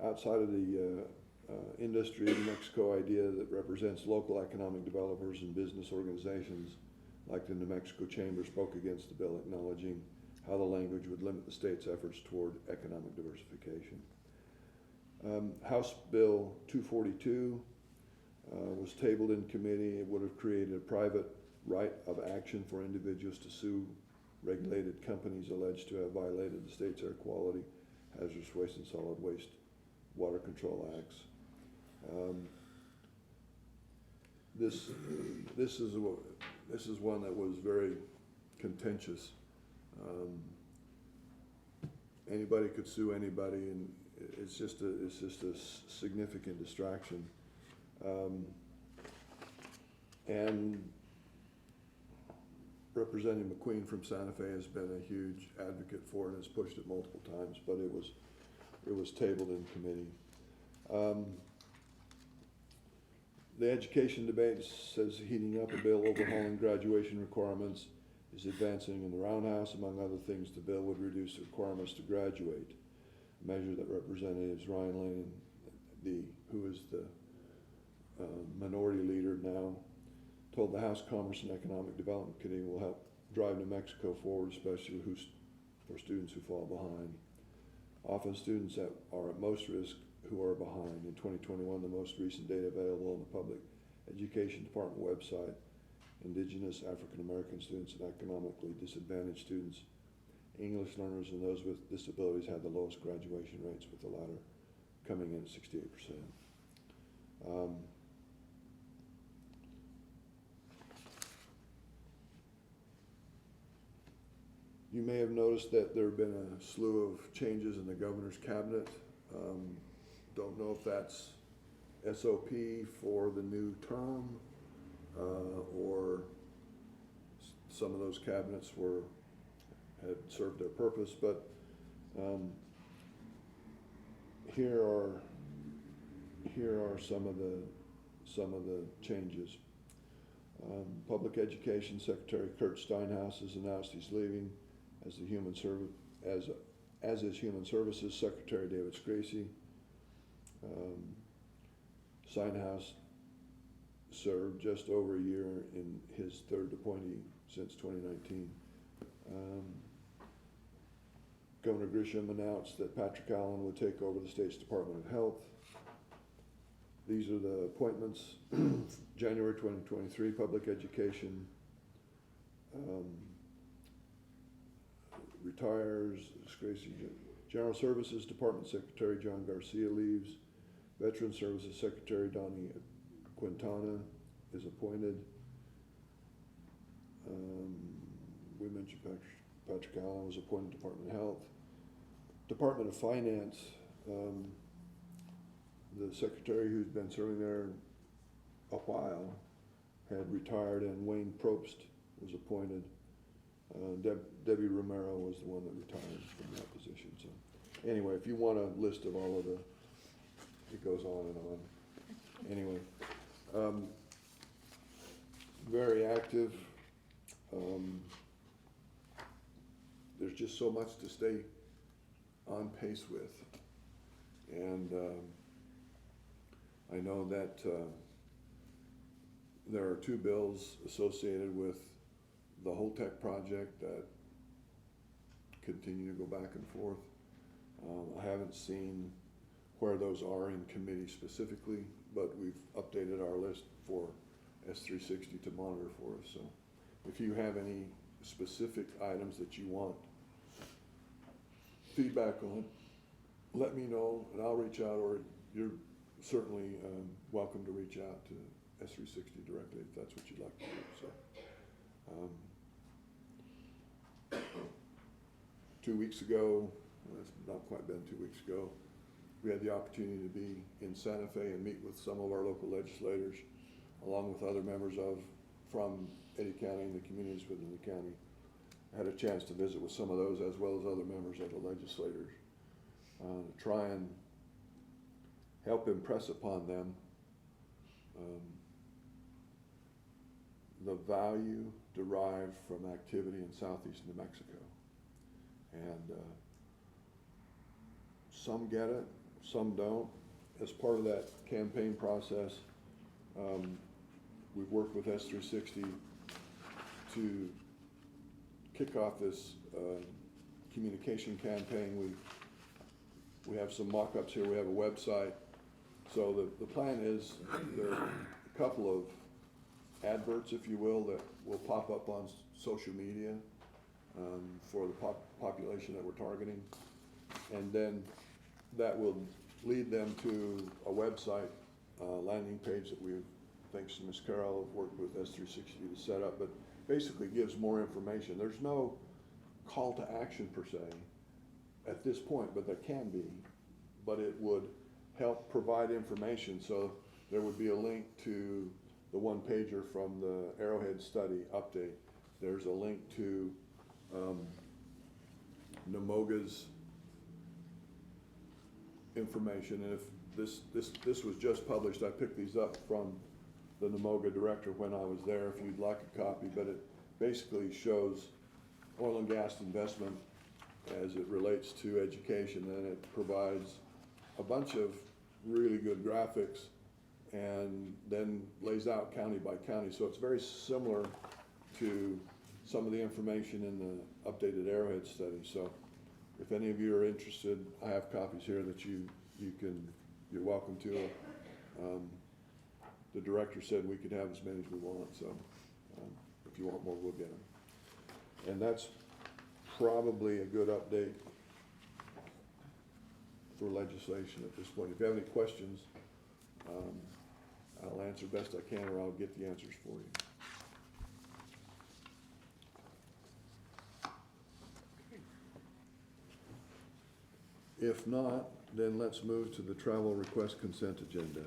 Outside of the industry, New Mexico idea that represents local economic developers and business organizations like the New Mexico Chamber spoke against the bill, acknowledging how the language would limit the state's efforts toward economic diversification. House Bill 242 was tabled in committee. It would have created a private right of action for individuals to sue regulated companies alleged to have violated the state's air quality, hazardous waste, and solid waste water control acts. This is one that was very contentious. Anybody could sue anybody, and it's just a significant distraction. And Representative McQueen from Santa Fe has been a huge advocate for it and has pushed it multiple times, but it was tabled in committee. The education debate says heating up a bill overhauling graduation requirements is advancing in the roundhouse. Among other things, the bill would reduce the requirements to graduate, a measure that Representatives Ryan Lane, who is the minority leader now, told the House Commerce and Economic Development Committee will help drive New Mexico forward, especially for students who fall behind. Often students that are at most risk who are behind. In 2021, the most recent data available on the Public Education Department website, Indigenous, African American students, and economically disadvantaged students, English learners, and those with disabilities had the lowest graduation rates, with the latter coming in at 68%. You may have noticed that there have been a slew of changes in the governor's cabinet. Don't know if that's SOP for the new term, or some of those cabinets had served their purpose, but here are some of the changes. Public Education Secretary Kurt Steinhaus has announced he's leaving, as is Human Services Secretary David Scracey. Steinhaus served just over a year in his third appointee since 2019. Governor Grisham announced that Patrick Allen would take over the state's Department of Health. These are the appointments. January 2023, Public Education retires. Scracey. General Services Department Secretary John Garcia leaves. Veteran Services Secretary Donnie Quintana is appointed. We mentioned Patrick Allen was appointed Department of Health. Department of Finance, the secretary who's been serving there a while had retired, and Wayne Probst was appointed. Debbie Romero was the one that retired from that position. So anyway, if you want a list of all of it goes on and on. Anyway, very active. There's just so much to stay on pace with. And I know that there are 2 bills associated with the whole tech project that continue to go back and forth. I haven't seen where those are in committee specifically, but we've updated our list for S360 to monitor for us. So if you have any specific items that you want feedback on it, let me know and I'll reach out, or you're certainly welcome to reach out to S360 directly if that's what you'd like to do. So, 2 weeks ago, well, it's not quite been 2 weeks ago, we had the opportunity to be in Santa Fe and meet with some of our local legislators, along with other members from Eddy County and the communities within the county. I had a chance to visit with some of those as well as other members of the legislators to try and help impress upon them the value derived from activity in southeast New Mexico. And some get it, some don't. As part of that campaign process, we've worked with S360 to kick off this communication campaign. We have some mock-ups here. We have a website. So the plan is there are a couple of adverts, if you will, that will pop up on social media for the population that we're targeting. And then that will lead them to a website landing page that thanks to Ms. Carroll, have worked with S360 to set up, but basically gives more information. There's no call to action per se at this point, but there can be, but it would help provide information. So there would be a link to the one pager from the Arrowhead study update. There's a link to NMOGA's information, and if this was just published, I picked these up from the NMOGA director when I was there, if you'd like a copy, but it basically shows oil and gas investment as it relates to education, and it provides a bunch of really good graphics and then lays out county by county. So it's very similar to some of the information in the updated Arrowhead study. So if any of you are interested, I have copies here that you're welcome to. The director said we could have as many as we want, so if you want more, we'll get them. And that's probably a good update for legislation at this point. If you have any questions, I'll answer best I can, or I'll get the answers for you. If not, then let's move to the travel request consent agenda.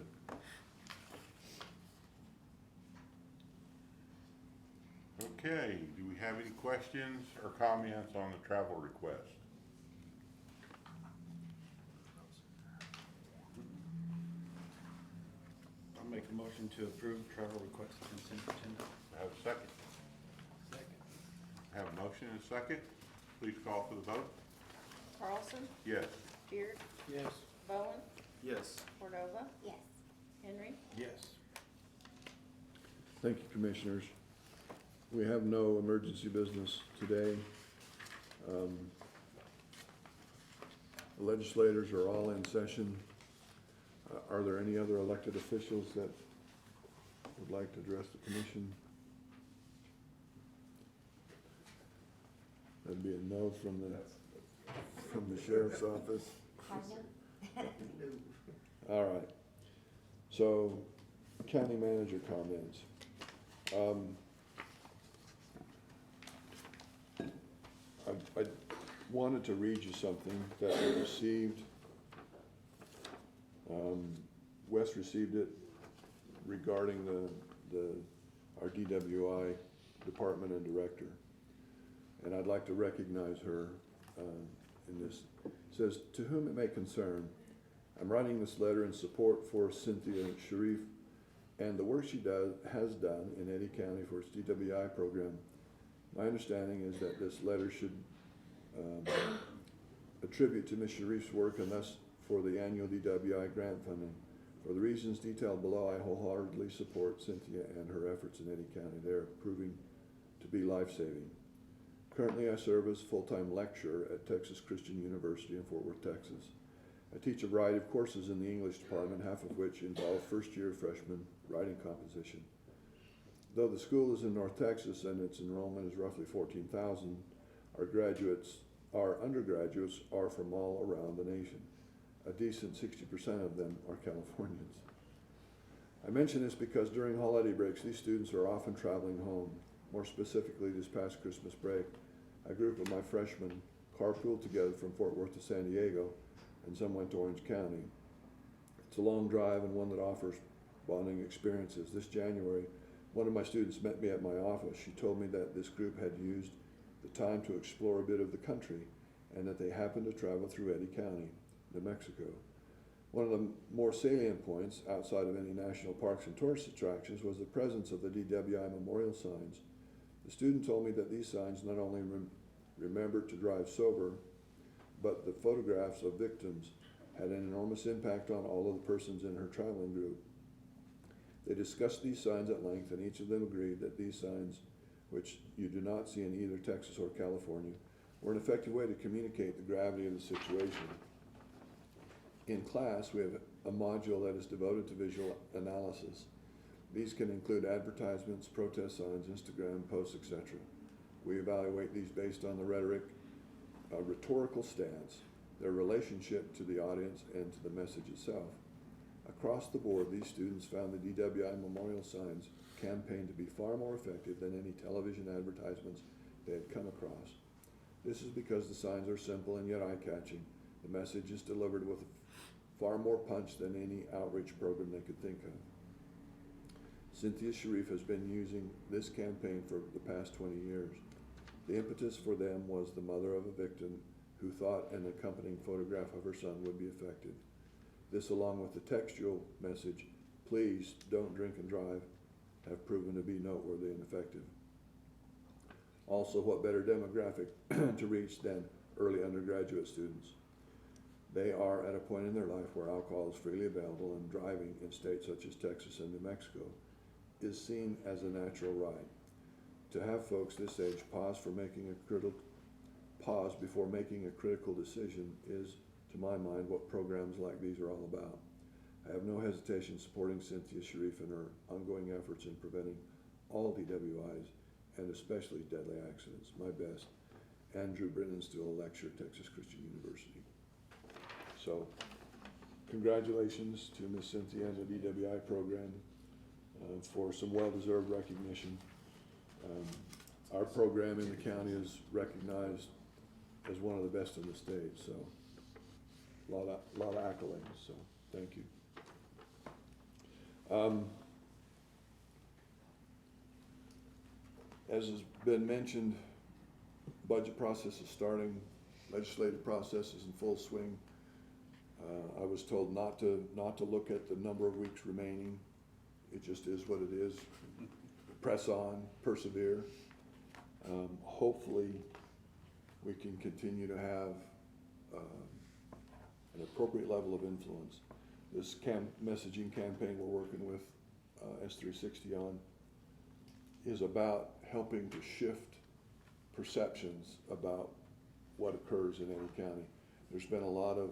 Okay, do we have any questions or comments on the travel request? I'll make a motion to approve travel request consent agenda. Have a second? Second. Have a motion and a second. Please call for the vote. Carlson? Yes. Beard? Yes. Bowen? Yes. Cordova? Yes. Henry? Yes. Thank you, Commissioners. We have no emergency business today. The legislators are all in session. Are there any other elected officials that would like to address the commission? That'd be a no from the sheriff's office. All right. So, county manager comments. I wanted to read you something that we received. Wes received it regarding our DWI department and director, and I'd like to recognize her in this. It says, "To whom it may concern, I'm writing this letter in support for Cynthia Sharif and the work she has done in Eddy County for its DWI program. My understanding is that this letter should attribute to Ms. Sharif's work and thus for the annual DWI grant funding. For the reasons detailed below, I wholeheartedly support Cynthia and her efforts in Eddy County. They are proving to be life-saving. Currently, I serve as full-time lecturer at Texas Christian University in Fort Worth, Texas. I teach a variety of courses in the English department, half of which involve first-year freshman writing composition. Though the school is in North Texas and its enrollment is roughly 14,000, our graduates our undergraduates are from all around the nation. A decent 60% of them are Californians. I mention this because during holiday breaks, these students are often traveling home. More specifically, this past Christmas break, a group of my freshmen carpooled together from Fort Worth to San Diego, and some went to Orange County. It's a long drive and one that offers bonding experiences. This January, one of my students met me at my office. She told me that this group had used the time to explore a bit of the country and that they happened to travel through Eddy County, New Mexico. One of the more salient points, outside of any national parks and tourist attractions, was the presence of the DWI memorial signs. The student told me that these signs not only remembered to drive sober, but the photographs of victims had an enormous impact on all of the persons in her traveling group. They discussed these signs at length, and each of them agreed that these signs, which you do not see in either Texas or California, were an effective way to communicate the gravity of the situation. In class, we have a module that is devoted to visual analysis. These can include advertisements, protest signs, Instagram posts, etc. We evaluate these based on the rhetorical stance, their relationship to the audience, and to the message itself. Across the board, these students found the DWI memorial signs campaign to be far more effective than any television advertisements they had come across. This is because the signs are simple and yet eye-catching. The message is delivered with far more punch than any outreach program they could think of. Cynthia Sharif has been using this campaign for the past 20 years. The impetus for them was the mother of a victim who thought an accompanying photograph of her son would be effective. This, along with the textual message, "Please don't drink and drive," have proven to be noteworthy and effective. Also, what better demographic to reach than early undergraduate students? They are at a point in their life where alcohol is freely available, and driving in states such as Texas and New Mexico is seen as a natural right. To have folks this age pause before making a critical decision is, to my mind, what programs like these are all about. I have no hesitation supporting Cynthia Sharif in her ongoing efforts in preventing all DWIs, and especially deadly accidents. My best, Andrew Brennan's still a lecturer at Texas Christian University. So, congratulations to Ms. Cynthia and the DWI program for some well-deserved recognition. Our program in the county is recognized as one of the best in the state, so a lot of accolades, so thank you. As has been mentioned, budget process is starting, legislative process is in full swing. I was told not to look at the number of weeks remaining. It just is what it is. Press on, persevere. Hopefully we can continue to have an appropriate level of influence. This messaging campaign we're working with S360 on is about helping to shift perceptions about what occurs in Eddy County. There's been a lot of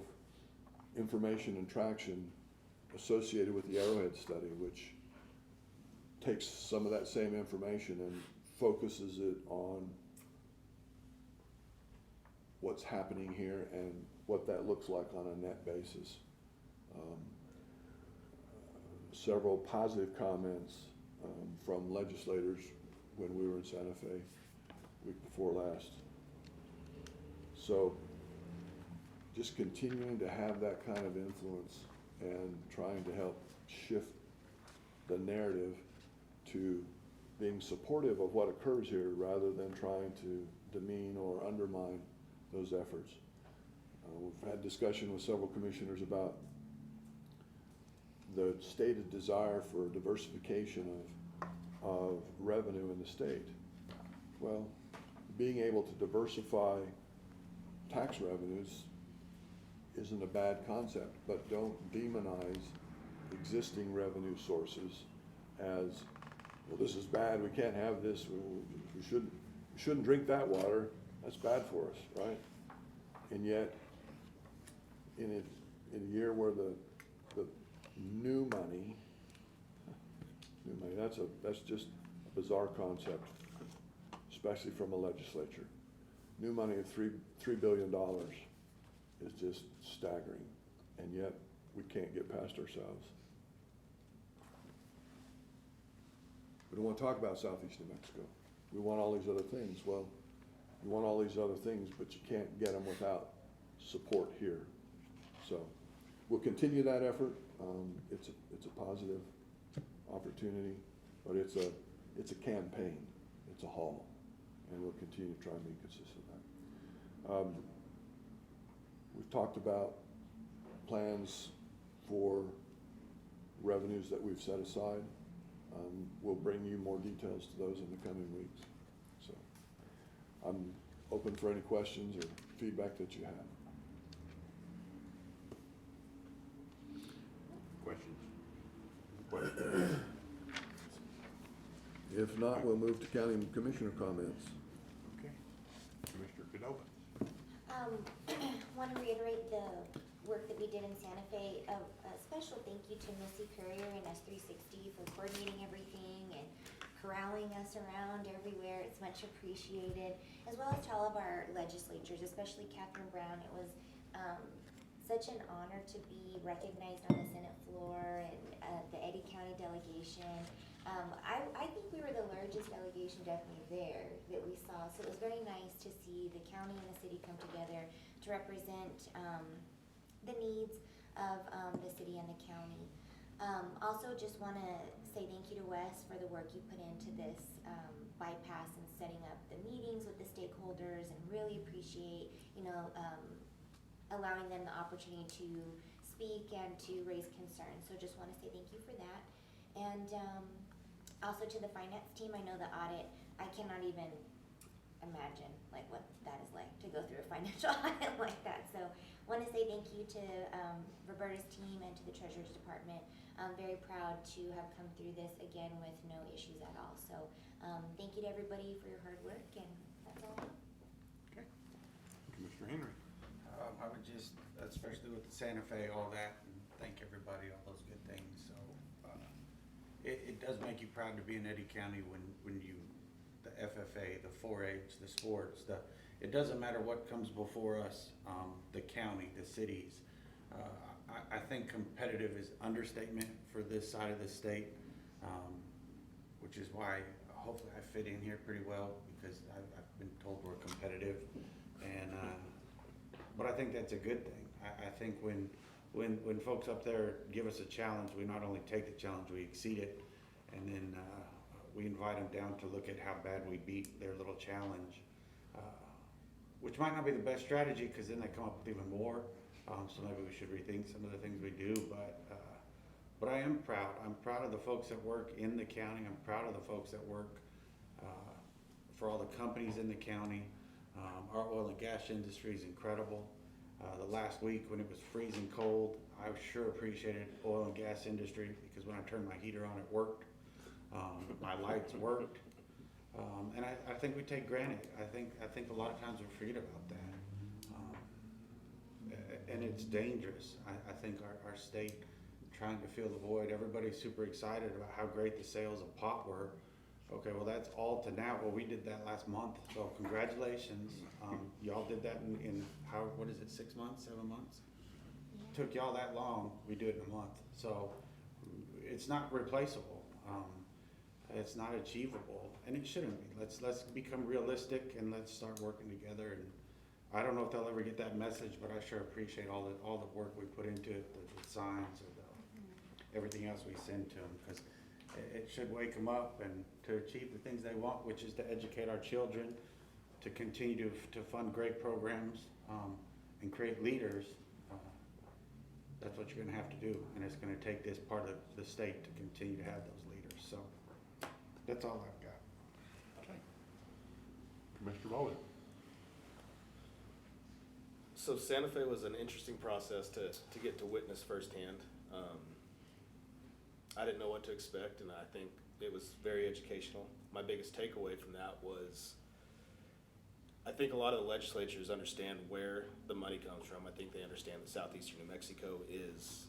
information and traction associated with the Arrowhead study, which takes some of that same information and focuses it on what's happening here and what that looks like on a net basis. Several positive comments from legislators when we were in Santa Fe week before last. So just continuing to have that kind of influence and trying to help shift the narrative to being supportive of what occurs here rather than trying to demean or undermine those efforts. We've had discussion with several commissioners about the stated desire for diversification of revenue in the state. Well, being able to diversify tax revenues isn't a bad concept, but don't demonize existing revenue sources as, well, this is bad, we can't have this, we shouldn't drink that water, that's bad for us, right? And yet, in a year where the new money, that's just a bizarre concept, especially from a legislature. new money of $3 billion is just staggering, and yet we can't get past ourselves. We don't want to talk about Southeast New Mexico. We want all these other things. Well, you want all these other things, but you can't get them without support here. So we'll continue that effort. It's a positive opportunity, but it's a campaign. It's a haul, and we'll continue to try and be consistent with that. We've talked about plans for revenues that we've set aside. We'll bring you more details to those in the coming weeks. So I'm open for any questions or feedback that you have. Questions? If not, we'll move to county commissioner comments. Okay. Commissioner Cadova. Want to reiterate the work that we did in Santa Fe. A special thank you to Missy Courier and S360 for coordinating everything and corralling us around everywhere. It's much appreciated, as well as to all of our legislatures, especially Catherine Brown. It was such an honor to be recognized on the Senate floor and the Eddy County delegation. I think we were the largest delegation definitely there that we saw, so it was very nice to see the county and the city come together to represent the needs of the city and the county. Also just want to say thank you to Wes for the work you put into this bypass and setting up the meetings with the stakeholders, and really appreciate, allowing them the opportunity to speak and to raise concerns. So just want to say thank you for that. And also to the finance team, I know the audit, I cannot even imagine like what that is like to go through a financial audit like that. So want to say thank you to Roberta's team and to the Treasurer's Department. I'm very proud to have come through this again with no issues at all. So thank you to everybody for your hard work, and that's all. Okay. Commissioner Henry. I would just, especially with the Santa Fe, all that, and thank everybody, all those good things. So it does make you proud to be in Eddy County when you, the FFA, the 4-H, the sports, it doesn't matter what comes before us, the county, the cities. I think competitive is understatement for this side of the state, which is why hopefully I fit in here pretty well, because I've been told we're competitive, and but I think that's a good thing. I think when folks up there give us a challenge, we not only take the challenge, we exceed it, and then we invite them down to look at how bad we beat their little challenge, which might not be the best strategy, because then they come up with even more. So maybe we should rethink some of the things we do, but I am proud. I'm proud of the folks that work in the county. I'm proud of the folks that work for all the companies in the county. Our oil and gas industry is incredible. The last week when it was freezing cold, I sure appreciated oil and gas industry, because when I turned my heater on, it worked. My lights worked. And I think we take granted. I think a lot of times we forget about that. And it's dangerous. I think our state trying to fill the void, everybody's super excited about how great the sales of pot were. Okay, well that's all to now. Well, we did that last month, so congratulations. Y'all did that in how, what is it, 6 months, 7 months? Yeah. Took y'all that long, we do it in a month. So it's not replaceable. It's not achievable, and it shouldn't be. Let's become realistic, and let's start working together. And I don't know if they'll ever get that message, but I sure appreciate all the work we put into it, the signs, or everything else we send to them, because it should wake them up and to achieve the things they want, which is to educate our children, to continue to fund great programs, and create leaders. That's what you're going to have to do, and it's going to take this part of the state to continue to have those leaders. So that's all I've got. Okay. Commissioner Bowden. So Santa Fe was an interesting process to get to witness firsthand. I didn't know what to expect, and I think it was very educational. My biggest takeaway from that was, I think a lot of the legislatures understand where the money comes from. I think they understand that southeastern New Mexico is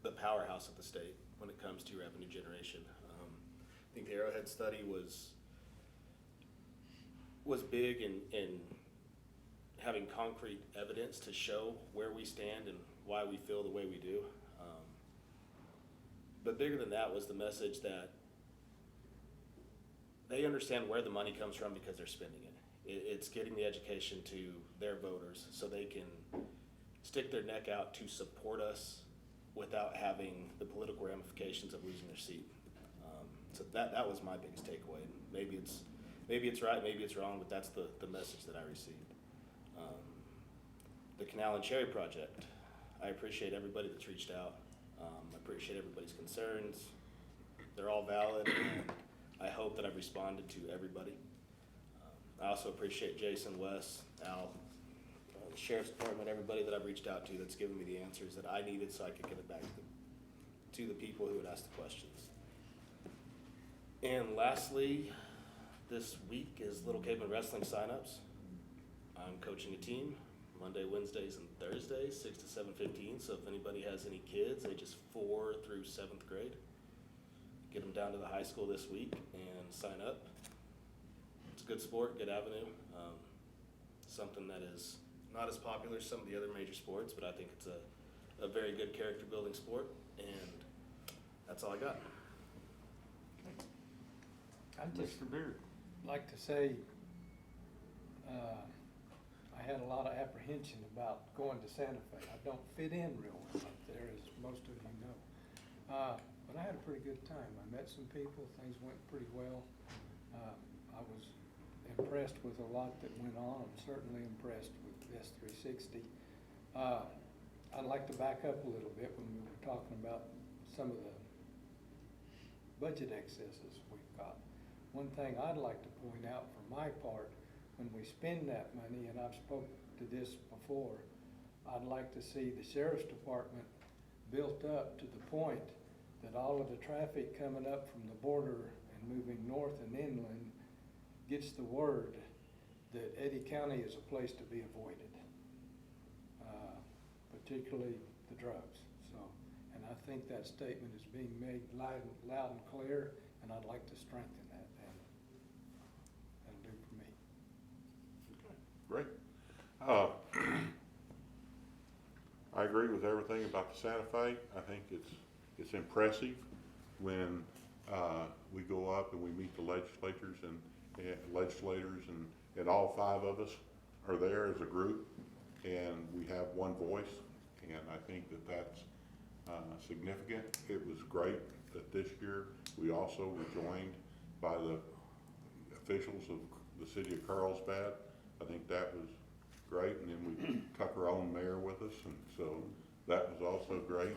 the powerhouse of the state when it comes to revenue generation. I think the Arrowhead study was was big in having concrete evidence to show where we stand and why we feel the way we do. But bigger than that was the message that they understand where the money comes from because they're spending it. It's getting the education to their voters so they can stick their neck out to support us without having the political ramifications of losing their seat. So that was my biggest takeaway. Maybe it's right, maybe it's wrong, but that's the message that I received. The Canal and Cherry Project, I appreciate everybody that's reached out. I appreciate everybody's concerns. They're all valid, and I hope that I've responded to everybody. I also appreciate Jason, Wes, Al, the Sheriff's Department, everybody that I've reached out to that's given me the answers that I needed so I could get it back to the people who had asked the questions. And lastly, this week is Little Caveman Wrestling signups. I'm coaching a team Monday, Wednesdays, and Thursdays, 6 to 7:15. So if anybody has any kids, ages 4 through 7th grade, get them down to the high school this week and sign up. It's a good sport, good avenue. Something that is not as popular as some of the other major sports, but I think it's a very good character building sport, and that's all I got. I'd just like to say, I had a lot of apprehension about going to Santa Fe. I don't fit in real well up there, as most of you know. But I had a pretty good time. I met some people, things went pretty well. I was impressed with a lot that went on. I'm certainly impressed with S360. I'd like to back up a little bit when we were talking about some of the budget excesses we've got. One thing I'd like to point out for my part, when we spend that money, and I've spoken to this before, I'd like to see the Sheriff's Department built up to the point that all of the traffic coming up from the border and moving north and inland gets the word that Eddy County is a place to be avoided, particularly the drugs. So, and I think that statement is being made loud and clear, and I'd like to strengthen that, and that'll do for me. Great. I agree with everything about the Santa Fe. I think it's impressive when we go up and we meet the legislators and all 5 of us are there as a group, and we have one voice, and I think that's significant. It was great that this year we also were joined by the officials of the city of Carlsbad. I think that was great, and then we took our own mayor with us, and so that was also great.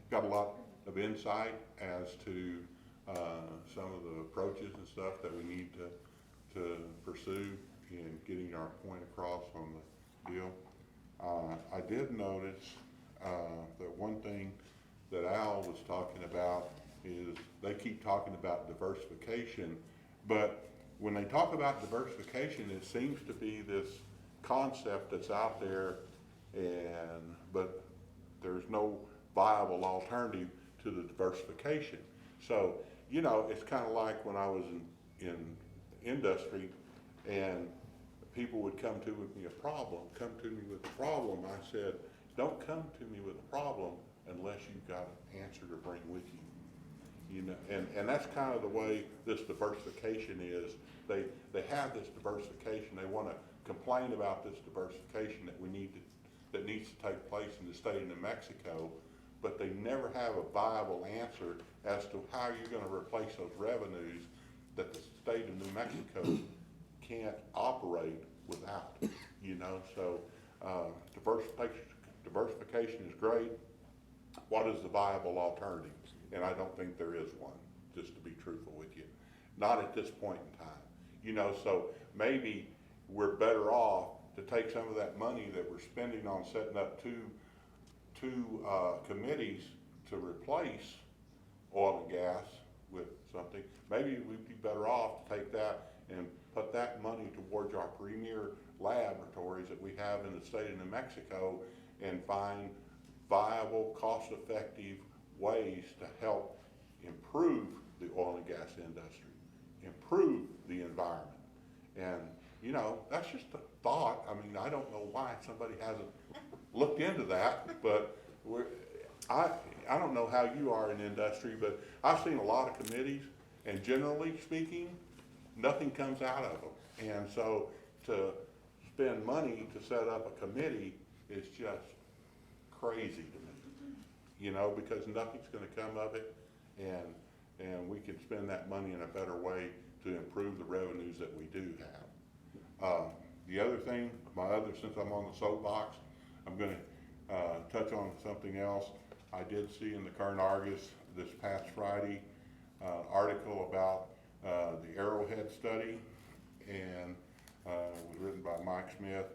Got a lot of insight as to some of the approaches and stuff that we need to pursue in getting our point across on the deal. I did notice that one thing that Al was talking about is they keep talking about diversification, but when they talk about diversification, it seems to be this concept that's out there, but there's no viable alternative to the diversification. So, you know, it's kind of like when I was in industry and people would come to me with a problem. I said, don't come to me with a problem unless you've got an answer to bring with you. You know, and that's kind of the way this diversification is. They have this diversification. They want to complain about this diversification that needs to take place in the state of New Mexico, but they never have a viable answer as to how you're going to replace those revenues that the state of New Mexico can't operate without. You know, so diversification is great. What is the viable alternative? And I don't think there is one, just to be truthful with you. Not at this point in time. You know, so maybe we're better off to take some of that money that we're spending on setting up two committees to replace oil and gas with something. Maybe we'd be better off to take that and put that money towards our premier laboratories that we have in the state of New Mexico and find viable, cost-effective ways to help improve the oil and gas industry. improve the environment. And, you know, that's just a thought. I mean, I don't know why somebody hasn't looked into that, but I don't know how you are in industry, but I've seen a lot of committees, and generally speaking, nothing comes out of them. And so to spend money to set up a committee is just crazy to me, you know, because nothing's gonna come of it, and we can spend that money in a better way to improve the revenues that we do have. The other thing, since I'm on the soapbox, I'm gonna touch on something else. I did see in the Current Argus this past Friday, article about the Arrowhead study, and it was written by Mike Smith.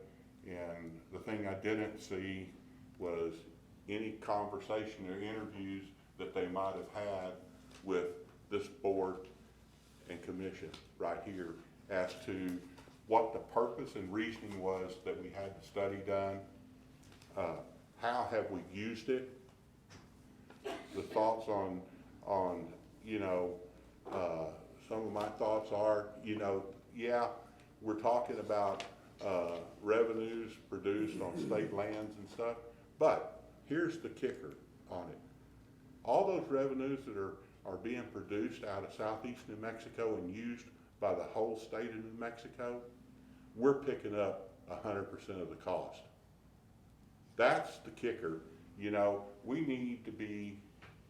And the thing I didn't see was any conversation or interviews that they might have had with this board and commission right here as to what the purpose and reasoning was that we had the study done. How have we used it? The thoughts on you know, some of my thoughts are, you know, yeah, we're talking about revenues produced on state lands and stuff, but here's the kicker on it. All those revenues that are being produced out of southeast New Mexico and used by the whole state of New Mexico, we're picking up 100% of the cost. That's the kicker. You know, we need to be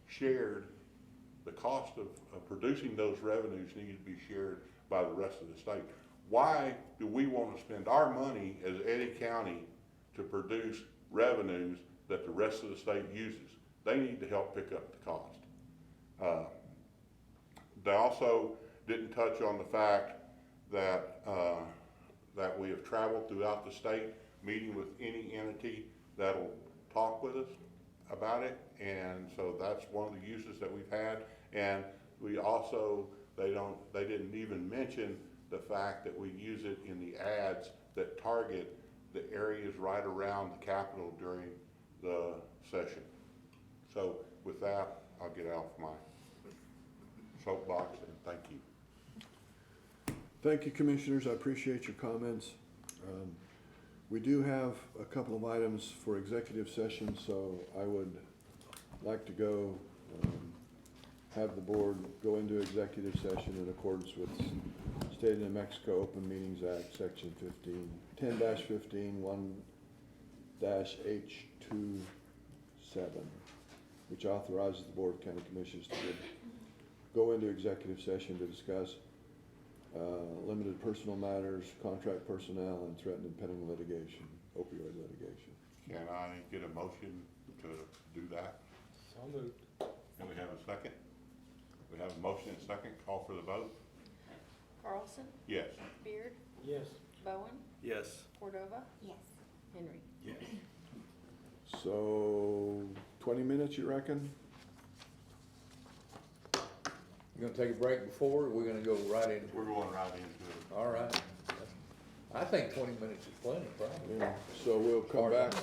shared. The cost of producing those revenues need to be shared by the rest of the state. Why do we want to spend our money as Eddy County to produce revenues that the rest of the state uses? They need to help pick up the cost. They also didn't touch on the fact that that we have traveled throughout the state, meeting with any entity that'll talk with us about it, and so that's one of the uses that we've had. And we also, they didn't even mention the fact that we use it in the ads that target the areas right around the Capitol during the session. So with that, I'll get off my soapbox, and thank you. Thank you, commissioners. I appreciate your comments. We do have a couple of items for executive session, so I would like to go have the board go into executive session in accordance with State of New Mexico Open Meetings Act, Section 10-15, 1-H27, which authorizes the Board of County Commissioners to go into executive session to discuss limited personal matters, contract personnel, and threatened and pending litigation, opioid litigation. Can I get a motion to do that? So moved. Can we have a second? We have a motion and a second. Call for the vote. Carlson? Yes. Beard? Yes. Bowen? Yes. Cordova? Yes. Henry? Yes. So 20 minutes, you reckon? You gonna take a break before, or we're gonna go right into? We're going right into it. All right. I think 20 minutes is plenty, probably. Yeah. So we'll come back.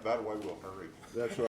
That way we'll hurry. That's right.